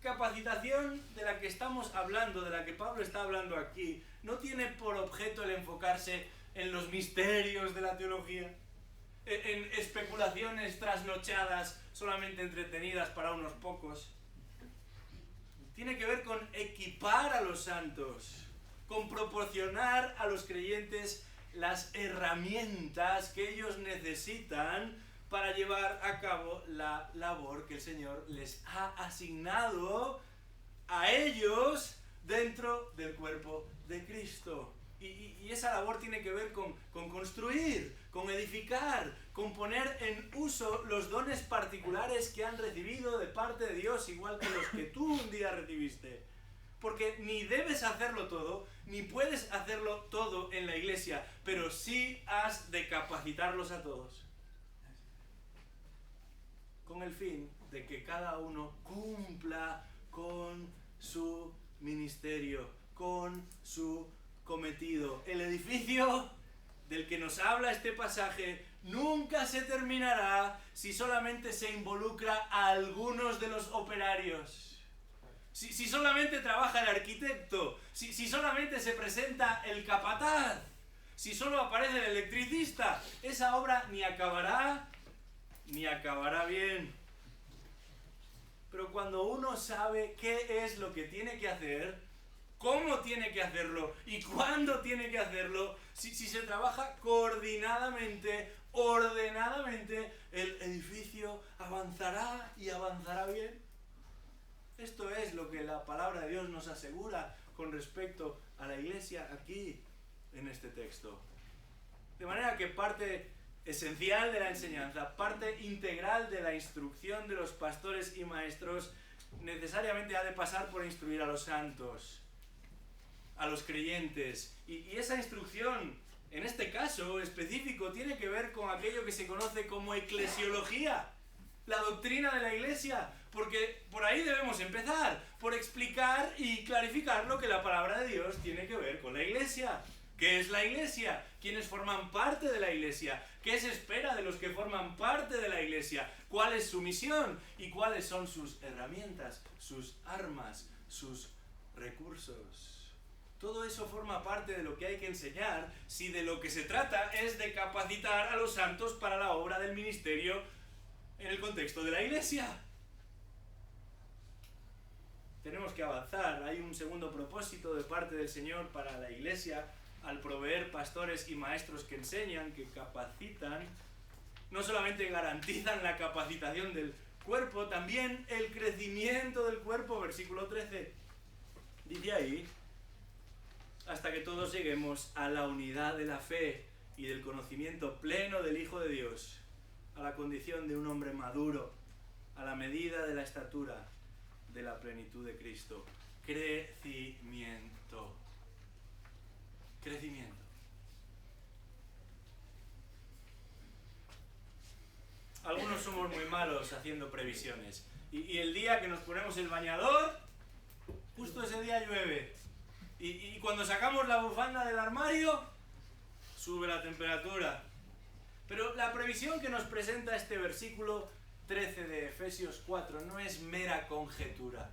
capacitación de la que estamos hablando, de la que Pablo está hablando aquí, no tiene por objeto el enfocarse en los misterios de la teología, en especulaciones trasnochadas solamente entretenidas para unos pocos. Tiene que ver con equipar a los santos, con proporcionar a los creyentes las herramientas que ellos necesitan para llevar a cabo la labor que el Señor les ha asignado a ellos dentro del cuerpo de Cristo. Y esa labor tiene que ver con construir, con edificar, con poner en uso los dones particulares que han recibido de parte de Dios, igual que los que tú un día recibiste. Porque ni debes hacerlo todo, ni puedes hacerlo todo en la iglesia, pero sí has de capacitarlos a todos, con el fin de que cada uno cumpla con su ministerio, con su cometido. El edificio del que nos habla este pasaje nunca se terminará si solamente se involucra a algunos de los operarios. Si solamente trabaja el arquitecto, si solamente se presenta el capataz, si solo aparece el electricista, esa obra ni acabará bien. Pero cuando uno sabe qué es lo que tiene que hacer, cómo tiene que hacerlo y cuándo tiene que hacerlo, si se trabaja coordinadamente, ordenadamente, el edificio avanzará y avanzará bien. Esto es lo que la palabra de Dios nos asegura con respecto a la iglesia aquí en este texto. De manera que parte esencial de la enseñanza, parte integral de la instrucción de los pastores y maestros, necesariamente ha de pasar por instruir a los santos, a los creyentes. Y esa instrucción, en este caso específico, tiene que ver con aquello que se conoce como eclesiología, la doctrina de la iglesia, porque por ahí debemos empezar, por explicar y clarificar lo que la palabra de Dios tiene que ver con la iglesia. ¿Qué es la iglesia? ¿Quiénes forman parte de la iglesia? ¿Qué se espera de los que forman parte de la iglesia? ¿Cuál es su misión? ¿Y cuáles son sus herramientas, sus armas, sus recursos? Todo eso forma parte de lo que hay que enseñar si de lo que se trata es de capacitar a los santos para la obra del ministerio en el contexto de la iglesia. Tenemos que avanzar. Hay un segundo propósito de parte del Señor para la iglesia al proveer pastores y maestros que enseñan, que capacitan. No solamente garantizan la capacitación del cuerpo, también el crecimiento del cuerpo. Versículo 13 dice ahí: hasta que todos lleguemos a la unidad de la fe y del conocimiento pleno del Hijo de Dios, a la condición de un hombre maduro, a la medida de la estatura de la plenitud de Cristo. crecimiento. Crecimiento. Algunos somos muy malos haciendo previsiones. Y el día que nos ponemos el bañador, justo ese día llueve. Y cuando sacamos la bufanda del armario, sube la temperatura. Pero la previsión que nos presenta este versículo 13 de Efesios 4 no es mera conjetura.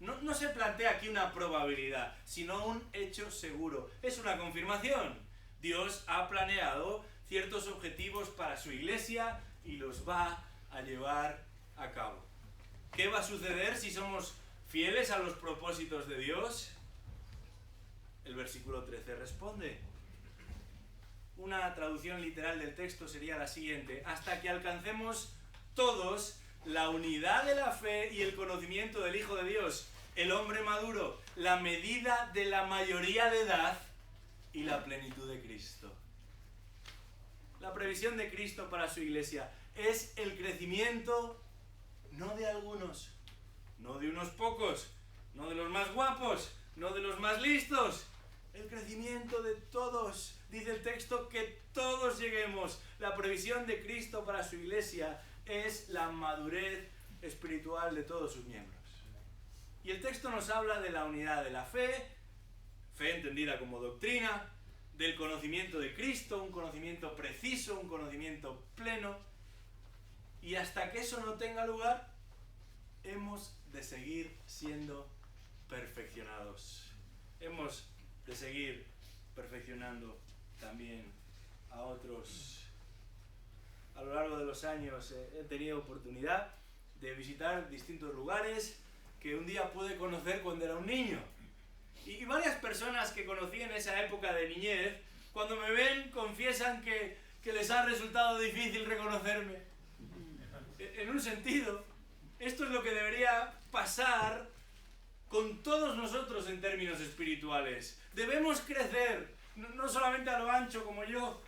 No se plantea aquí una probabilidad, sino un hecho seguro. Es una confirmación. Dios ha planeado ciertos objetivos para su iglesia y los va a llevar a cabo. ¿Qué va a suceder si somos fieles a los propósitos de Dios? El versículo 13 responde. Una traducción literal del texto sería la siguiente: hasta que alcancemos todos la unidad de la fe y el conocimiento del Hijo de Dios, el hombre maduro, la medida de la mayoría de edad y la plenitud de Cristo. La previsión de Cristo para su iglesia es el crecimiento no de algunos, no de unos pocos, no de los más guapos, no de los más listos, el crecimiento de todos. Dice el texto que todos lleguemos. La previsión de Cristo para su iglesia es la madurez espiritual de todos sus miembros. Y el texto nos habla de la unidad de la fe, fe entendida como doctrina, del conocimiento de Cristo, un conocimiento preciso, un conocimiento pleno. Y hasta que eso no tenga lugar, hemos de seguir siendo perfeccionados. Hemos de seguir perfeccionando también a otros. A lo largo de los años he tenido oportunidad de visitar distintos lugares que un día pude conocer cuando era un niño. Y varias personas que conocí en esa época de niñez, cuando me ven, confiesan que les ha resultado difícil reconocerme. En un sentido, esto es lo que debería pasar con todos nosotros en términos espirituales. Debemos crecer, no solamente a lo ancho como yo,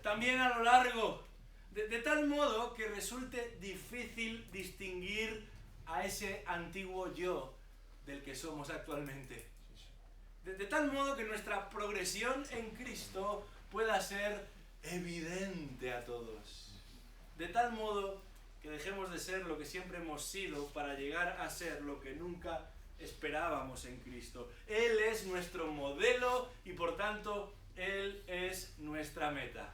también a lo largo, de tal modo que resulte difícil distinguir a ese antiguo yo del que somos actualmente. De tal modo que nuestra progresión en Cristo pueda ser evidente a todos. De tal modo que dejemos de ser lo que siempre hemos sido para llegar a ser lo que nunca esperábamos en Cristo. Él es nuestro modelo y por tanto Él es nuestra meta.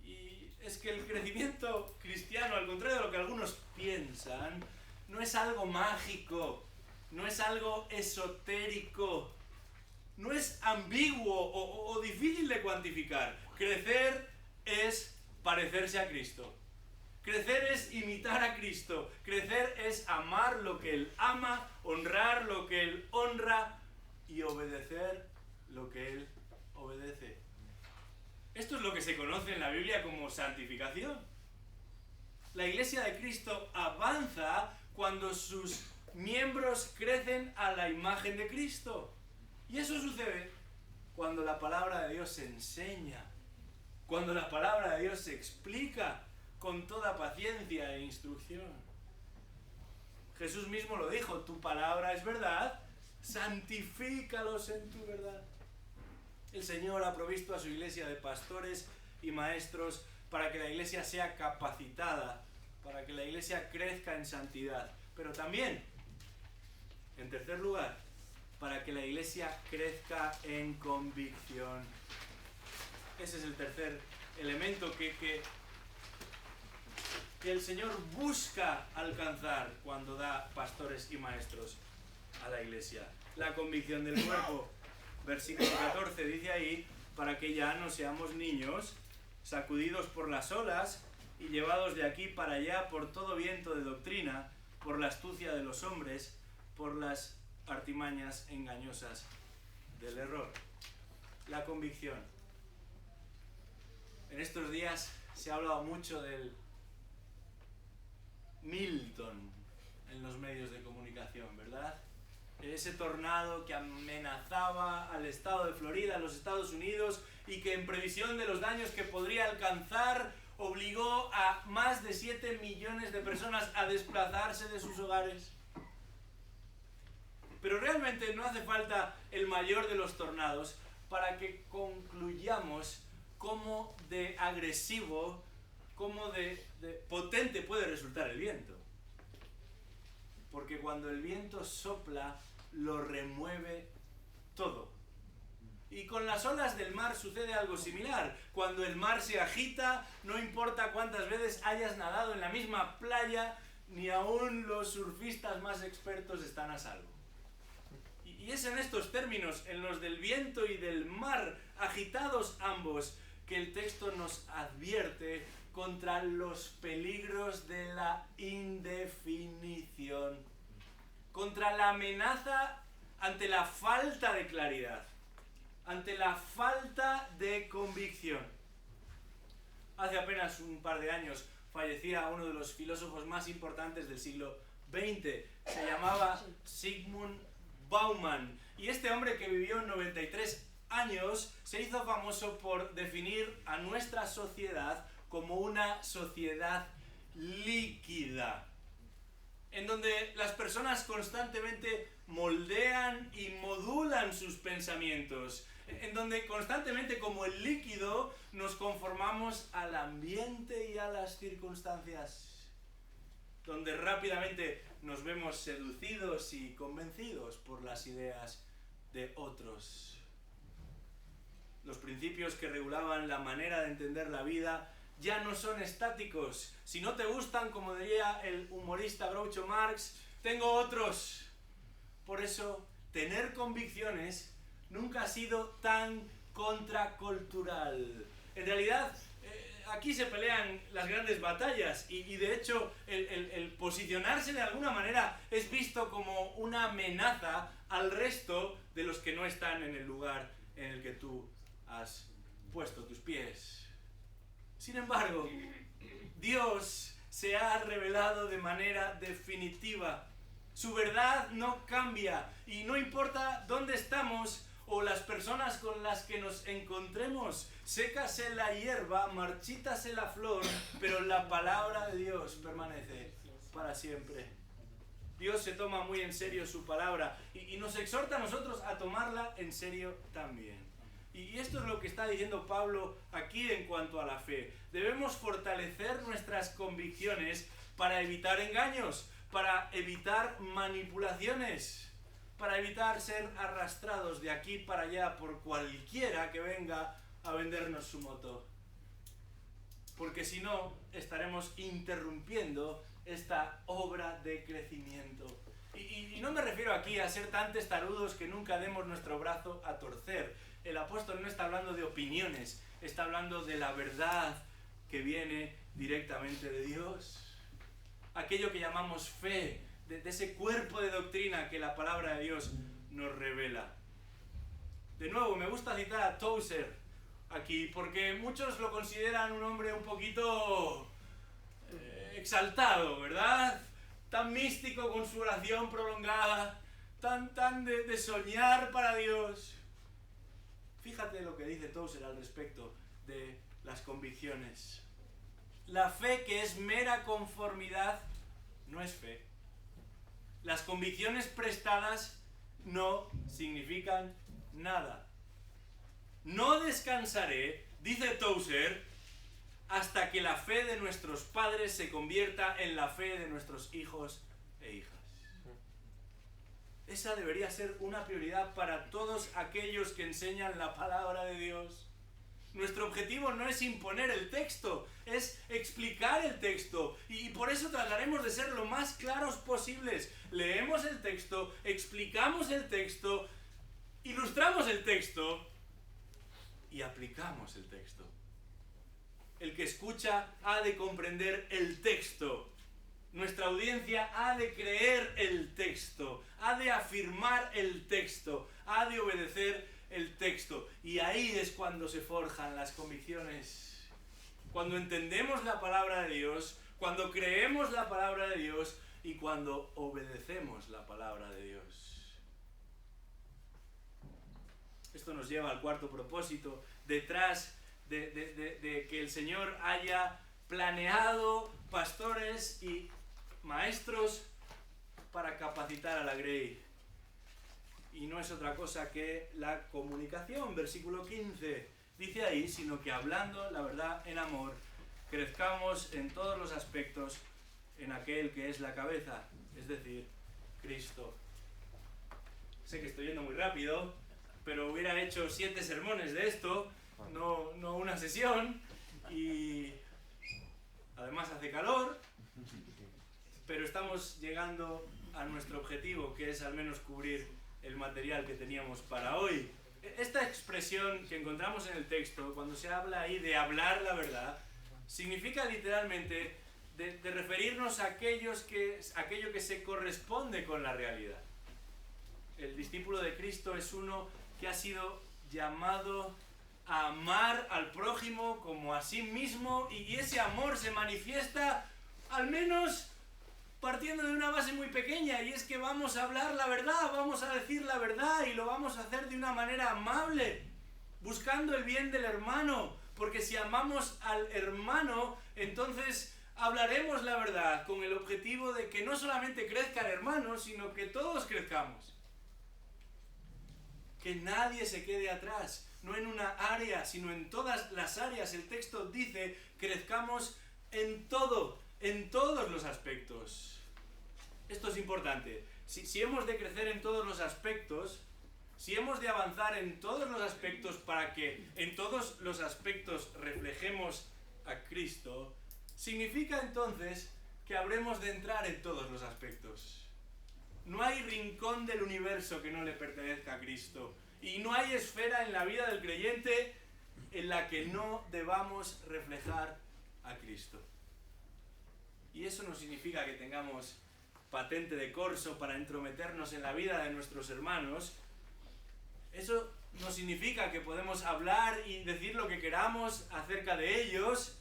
Y es que el crecimiento cristiano, al contrario de lo que algunos piensan, no es algo mágico, no es algo esotérico, no es ambiguo o difícil de cuantificar. Crecer es parecerse a Cristo. Crecer es imitar a Cristo. Crecer es amar lo que Él ama, honrar lo que Él honra y obedecer lo que Él obedece. Esto es lo que se conoce en la Biblia como santificación. La Iglesia de Cristo avanza cuando sus miembros crecen a la imagen de Cristo. Y eso sucede cuando la palabra de Dios se enseña, cuando la palabra de Dios se explica con toda paciencia e instrucción. Jesús mismo lo dijo: tu palabra es verdad, santifícalos en tu verdad. El Señor ha provisto a su iglesia de pastores y maestros para que la iglesia sea capacitada, para que la iglesia crezca en santidad, pero también, en tercer lugar, para que la iglesia crezca en convicción. Ese es el tercer elemento que el Señor busca alcanzar cuando da pastores y maestros a la iglesia. La convicción del cuerpo. Versículo 14 dice ahí: para que ya no seamos niños, sacudidos por las olas y llevados de aquí para allá por todo viento de doctrina, por la astucia de los hombres, por las artimañas engañosas del error. La convicción. En estos días se ha hablado mucho del Milton en los medios de comunicación, ¿verdad? Ese tornado que amenazaba al estado de Florida, a los Estados Unidos, y que en previsión de los daños que podría alcanzar, obligó a más de 7 millones de personas a desplazarse de sus hogares. Pero realmente no hace falta el mayor de los tornados para que concluyamos cómo de agresivo, cómo de potente puede resultar el viento. Porque cuando el viento sopla, lo remueve todo. Y con las olas del mar sucede algo similar. Cuando el mar se agita, no importa cuántas veces hayas nadado en la misma playa, ni aún los surfistas más expertos están a salvo. Y es en estos términos, en los del viento y del mar, agitados ambos, que el texto nos advierte contra los peligros de la indefinición, contra la amenaza ante la falta de claridad, ante la falta de convicción. Hace apenas un par de años fallecía uno de los filósofos más importantes del siglo XX. Se llamaba Zygmunt Bauman. Y este hombre, que vivió 93 años, se hizo famoso por definir a nuestra sociedad como una sociedad líquida, en donde las personas constantemente moldean y modulan sus pensamientos, en donde constantemente, como el líquido, nos conformamos al ambiente y a las circunstancias, donde rápidamente nos vemos seducidos y convencidos por las ideas de otros. Los principios que regulaban la manera de entender la vida ya no son estáticos. Si no te gustan, como diría el humorista Groucho Marx, tengo otros. Por eso, tener convicciones nunca ha sido tan contracultural. En realidad, aquí se pelean las grandes batallas y de hecho el posicionarse de alguna manera es visto como una amenaza al resto de los que no están en el lugar en el que tú has puesto tus pies. Sin embargo, Dios se ha revelado de manera definitiva. Su verdad no cambia y no importa dónde estamos o las personas con las que nos encontremos. Sécase la hierba, marchítase la flor, pero la palabra de Dios permanece para siempre. Dios se toma muy en serio su palabra y nos exhorta a nosotros a tomarla en serio también. Y esto es lo que está diciendo Pablo aquí en cuanto a la fe. Debemos fortalecer nuestras convicciones para evitar engaños, para evitar manipulaciones, para evitar ser arrastrados de aquí para allá por cualquiera que venga a vendernos su moto. Porque si no, estaremos interrumpiendo esta obra de crecimiento. Y no me refiero aquí a ser tan testarudos que nunca demos nuestro brazo a torcer. El apóstol no está hablando de opiniones, está hablando de la verdad que viene directamente de Dios. Aquello que llamamos fe, de ese cuerpo de doctrina que la palabra de Dios nos revela. De nuevo, me gusta citar a Tozer aquí, porque muchos lo consideran un hombre un poquito exaltado, ¿verdad? Tan místico con su oración prolongada, tan de soñar para Dios. Fíjate lo que dice Tozer al respecto de las convicciones. La fe que es mera conformidad no es fe. Las convicciones prestadas no significan nada. No descansaré, dice Tozer, hasta que la fe de nuestros padres se convierta en la fe de nuestros hijos e hijas. Esa debería ser una prioridad para todos aquellos que enseñan la palabra de Dios. Nuestro objetivo no es imponer el texto, es explicar el texto. Y por eso trataremos de ser lo más claros posibles. Leemos el texto, explicamos el texto, ilustramos el texto y aplicamos el texto. El que escucha ha de comprender el texto. Nuestra audiencia ha de creer el texto, ha de afirmar el texto, ha de obedecer el texto. Y ahí es cuando se forjan las convicciones. Cuando entendemos la palabra de Dios, cuando creemos la palabra de Dios y cuando obedecemos la palabra de Dios. Esto nos lleva al cuarto propósito. Detrás de que el Señor haya planeado pastores y maestros para capacitar a la Grey. y no es otra cosa que la comunicación. Versículo 15 dice ahí, sino que hablando la verdad en amor, crezcamos en todos los aspectos en aquel que es la cabeza, es decir, Cristo. Sé que estoy yendo muy rápido, pero hubiera hecho 7 sermones de esto, no una sesión, y además hace calor, pero estamos llegando a nuestro objetivo, que es al menos cubrir el material que teníamos para hoy. Esta expresión que encontramos en el texto, cuando se habla ahí de hablar la verdad, significa literalmente de referirnos a aquello que se corresponde con la realidad. El discípulo de Cristo es uno que ha sido llamado a amar al prójimo como a sí mismo, y ese amor se manifiesta al menos partiendo de una base muy pequeña, y es que vamos a hablar la verdad, vamos a decir la verdad, y lo vamos a hacer de una manera amable, buscando el bien del hermano, porque si amamos al hermano, entonces hablaremos la verdad con el objetivo de que no solamente crezca el hermano, sino que todos crezcamos. Que nadie se quede atrás, no en una área, sino en todas las áreas. El texto dice, crezcamos en todo, en todos los aspectos. Esto es importante. Si hemos de crecer en todos los aspectos, si hemos de avanzar en todos los aspectos para que en todos los aspectos reflejemos a Cristo, significa entonces que habremos de entrar en todos los aspectos. No hay rincón del universo que no le pertenezca a Cristo. Y no hay esfera en la vida del creyente en la que no debamos reflejar a Cristo. Y eso no significa que tengamos patente de corso para entrometernos en la vida de nuestros hermanos. Eso no significa que podemos hablar y decir lo que queramos acerca de ellos.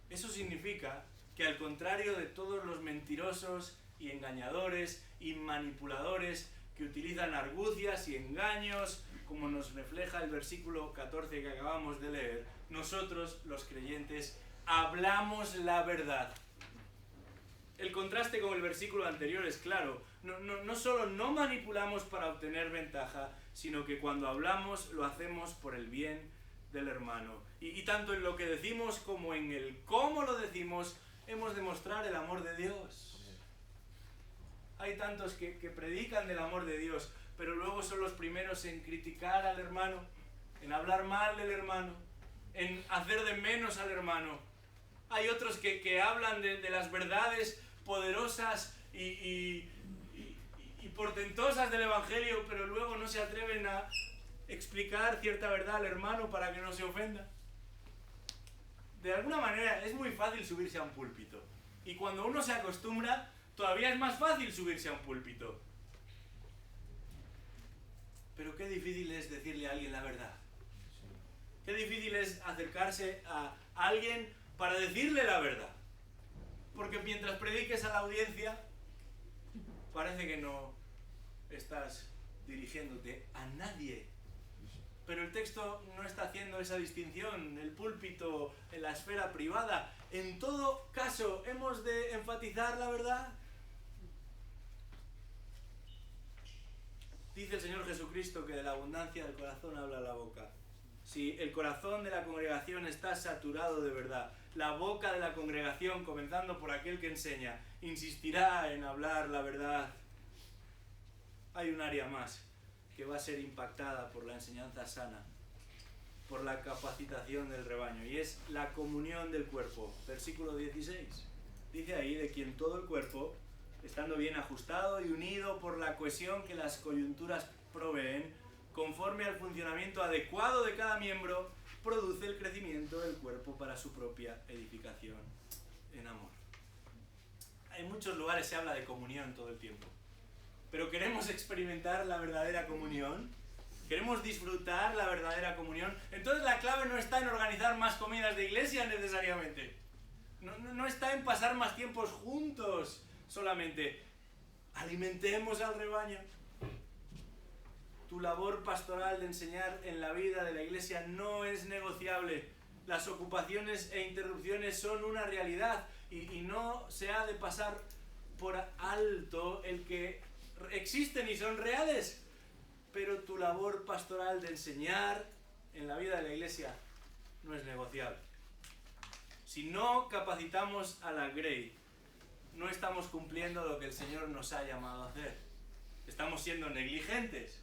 Eso significa que al contrario de todos los mentirosos y engañadores y manipuladores que utilizan argucias y engaños, como nos refleja el versículo 14 que acabamos de leer, nosotros, los creyentes, hablamos la verdad. El contraste con el versículo anterior es claro. No solo no manipulamos para obtener ventaja, sino que cuando hablamos lo hacemos por el bien del hermano. Y tanto en lo que decimos como en el cómo lo decimos, hemos de mostrar el amor de Dios. Hay tantos que predican del amor de Dios, pero luego son los primeros en criticar al hermano, en hablar mal del hermano, en hacer de menos al hermano. Hay otros que hablan de las verdades poderosas y portentosas del Evangelio, pero luego no se atreven a explicar cierta verdad al hermano para que no se ofenda. De alguna manera es muy fácil subirse a un púlpito, y cuando uno se acostumbra, todavía es más fácil subirse a un púlpito. Pero qué difícil es decirle a alguien la verdad. Qué difícil es acercarse a alguien para decirle la verdad. Porque mientras prediques a la audiencia, parece que no estás dirigiéndote a nadie. Pero el texto no está haciendo esa distinción, el púlpito, en la esfera privada. En todo caso, ¿hemos de enfatizar la verdad? Dice el Señor Jesucristo que de la abundancia del corazón habla la boca. Si el corazón de la congregación está saturado de verdad, la boca de la congregación, comenzando por aquel que enseña, insistirá en hablar la verdad. Hay un área más que va a ser impactada por la enseñanza sana, por la capacitación del rebaño, y es la comunión del cuerpo. Versículo 16. Dice ahí, de quien todo el cuerpo, estando bien ajustado y unido por la cohesión que las coyunturas proveen, conforme al funcionamiento adecuado de cada miembro, produce el crecimiento del cuerpo para su propia edificación en amor. En muchos lugares se habla de comunión todo el tiempo, pero ¿queremos experimentar la verdadera comunión? ¿Queremos disfrutar la verdadera comunión? Entonces la clave no está en organizar más comidas de iglesia necesariamente. No está en pasar más tiempos juntos solamente. Alimentemos al rebaño. Tu labor pastoral de enseñar en la vida de la iglesia no es negociable. Las ocupaciones e interrupciones son una realidad y no se ha de pasar por alto el que existen y son reales, pero tu labor pastoral de enseñar en la vida de la iglesia no es negociable. Si no capacitamos a la Grey, no estamos cumpliendo lo que el Señor nos ha llamado a hacer. Estamos siendo negligentes,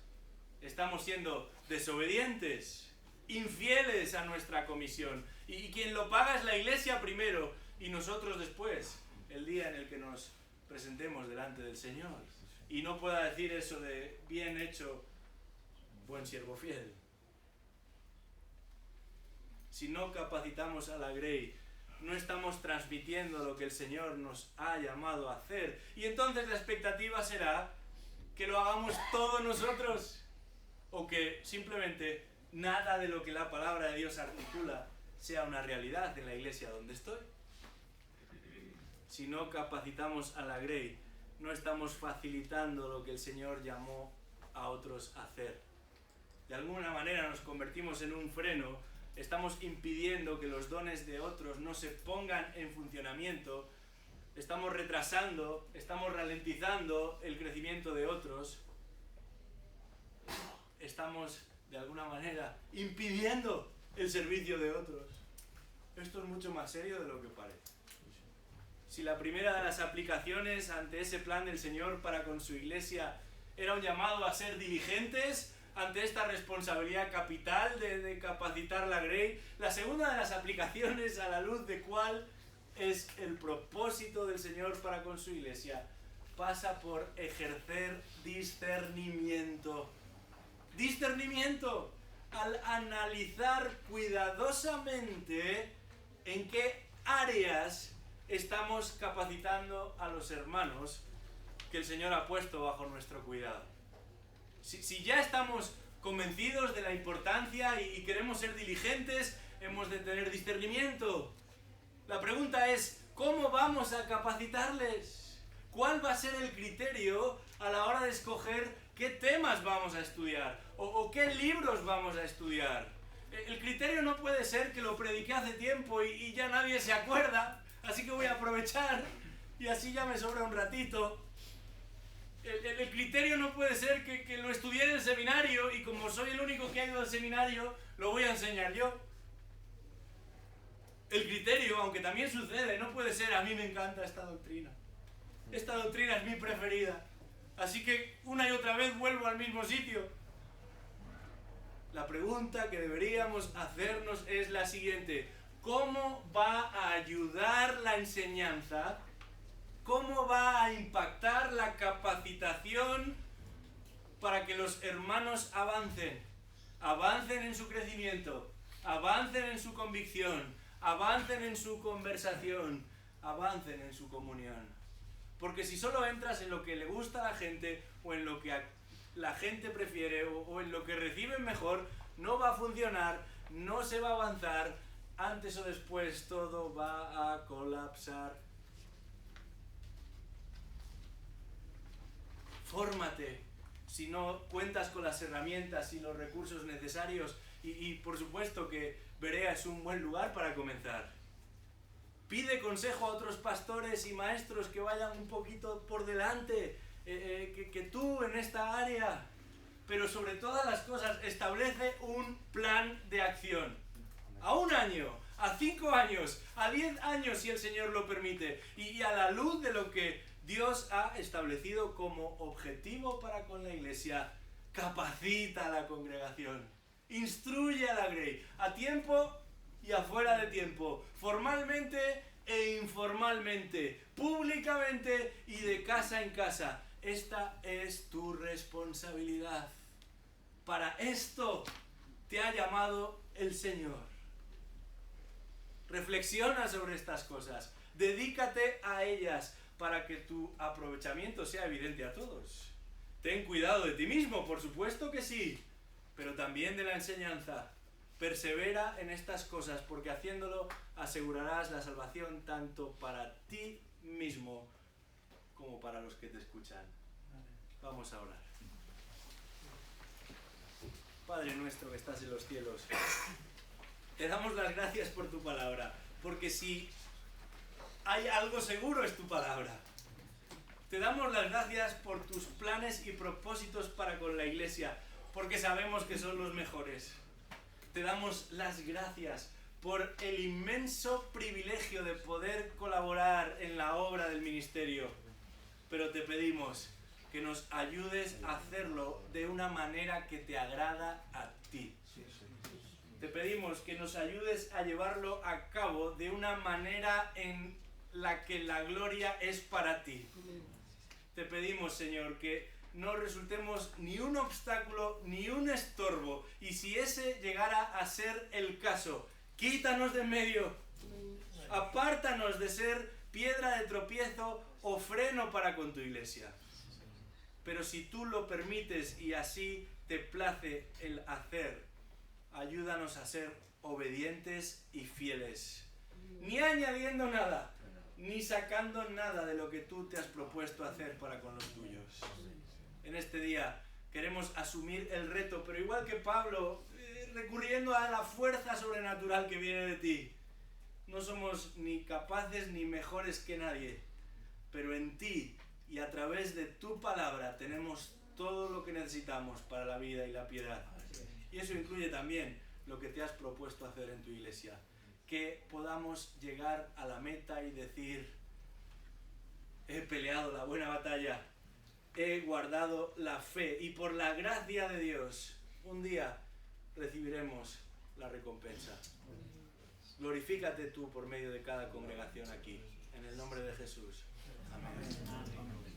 estamos siendo desobedientes, infieles a nuestra comisión. Y quien lo paga es la iglesia primero y nosotros después, el día en el que nos presentemos delante del Señor. Y no pueda decir eso de bien hecho, buen siervo fiel. Si no capacitamos a la Grey, no estamos transmitiendo lo que el Señor nos ha llamado a hacer. Y entonces la expectativa será que lo hagamos todos nosotros, o que simplemente nada de lo que la palabra de Dios articula sea una realidad en la iglesia donde estoy. Si no capacitamos a la Grey, no estamos facilitando lo que el Señor llamó a otros a hacer. De alguna manera nos convertimos en un freno, estamos impidiendo que los dones de otros no se pongan en funcionamiento, estamos retrasando, estamos ralentizando el crecimiento de otros, estamos de alguna manera impidiendo el servicio de otros. Esto es mucho más serio de lo que parece. Si la primera de las aplicaciones ante ese plan del Señor para con su iglesia era un llamado a ser diligentes ante esta responsabilidad capital de capacitar la Grey, la segunda de las aplicaciones, a la luz de cuál es el propósito del Señor para con su iglesia, pasa por ejercer discernimiento. Discernimiento al analizar cuidadosamente en qué áreas estamos capacitando a los hermanos que el Señor ha puesto bajo nuestro cuidado. Si ya estamos convencidos de la importancia y queremos ser diligentes, hemos de tener discernimiento. La pregunta es, ¿cómo vamos a capacitarles? ¿Cuál va a ser el criterio a la hora de escoger qué temas vamos a estudiar o qué libros vamos a estudiar? El criterio no puede ser que lo prediqué hace tiempo y ya nadie se acuerda, así que voy a aprovechar y así ya me sobra un ratito. El criterio no puede ser que lo estudié en el seminario y como soy el único que ha ido al seminario, lo voy a enseñar yo. El criterio, aunque también sucede, no puede ser a mí me encanta esta doctrina. Esta doctrina es mi preferida. Así que una y otra vez vuelvo al mismo sitio. La pregunta que deberíamos hacernos es la siguiente. ¿Cómo va a ayudar la enseñanza? ¿Cómo va a impactar la capacitación para que los hermanos avancen? Avancen en su crecimiento, avancen en su convicción, avancen en su conversación, avancen en su comunión. Porque si solo entras en lo que le gusta a la gente o en lo que la gente prefiere o en lo que reciben mejor, no va a funcionar, no se va a avanzar, antes o después todo va a colapsar. Fórmate, si no cuentas con las herramientas y los recursos necesarios y por supuesto que Berea es un buen lugar para comenzar. Pide consejo a otros pastores y maestros que vayan un poquito por delante que tú en esta área, pero sobre todas las cosas establece un plan de acción. A 1 año, a 5 años, a 10 años si el Señor lo permite y a la luz de lo que Dios ha establecido como objetivo para con la iglesia, capacita a la congregación, instruye a la Grey, a tiempo y afuera de tiempo, formalmente e informalmente, públicamente y de casa en casa. Esta es tu responsabilidad. Para esto te ha llamado el Señor. Reflexiona sobre estas cosas, dedícate a ellas para que tu aprovechamiento sea evidente a todos. Ten cuidado de ti mismo, por supuesto que sí, pero también de la enseñanza. Persevera en estas cosas, porque haciéndolo asegurarás la salvación tanto para ti mismo como para los que te escuchan. Vamos a orar. Padre nuestro que estás en los cielos, te damos las gracias por tu palabra, porque si hay algo seguro es tu palabra. Te damos las gracias por tus planes y propósitos para con la iglesia, porque sabemos que son los mejores. Te damos las gracias por el inmenso privilegio de poder colaborar en la obra del ministerio. Pero te pedimos que nos ayudes a hacerlo de una manera que te agrada a ti. Te pedimos que nos ayudes a llevarlo a cabo de una manera en la que la gloria es para ti. Te pedimos, Señor, que no resultemos ni un obstáculo ni un estorbo, y si ese llegara a ser el caso, quítanos de en medio, apártanos de ser piedra de tropiezo o freno para con tu iglesia. Pero si tú lo permites y así te place el hacer, ayúdanos a ser obedientes y fieles, ni añadiendo nada, ni sacando nada de lo que tú te has propuesto hacer para con los tuyos. En este día queremos asumir el reto, pero igual que Pablo, recurriendo a la fuerza sobrenatural que viene de ti. No somos ni capaces ni mejores que nadie, pero en ti y a través de tu palabra tenemos todo lo que necesitamos para la vida y la piedad. Y eso incluye también lo que te has propuesto hacer en tu iglesia. Que podamos llegar a la meta y decir: he peleado la buena batalla, he guardado la fe, y por la gracia de Dios un día recibiremos la recompensa. Glorifícate tú por medio de cada congregación aquí, en el nombre de Jesús. Amén.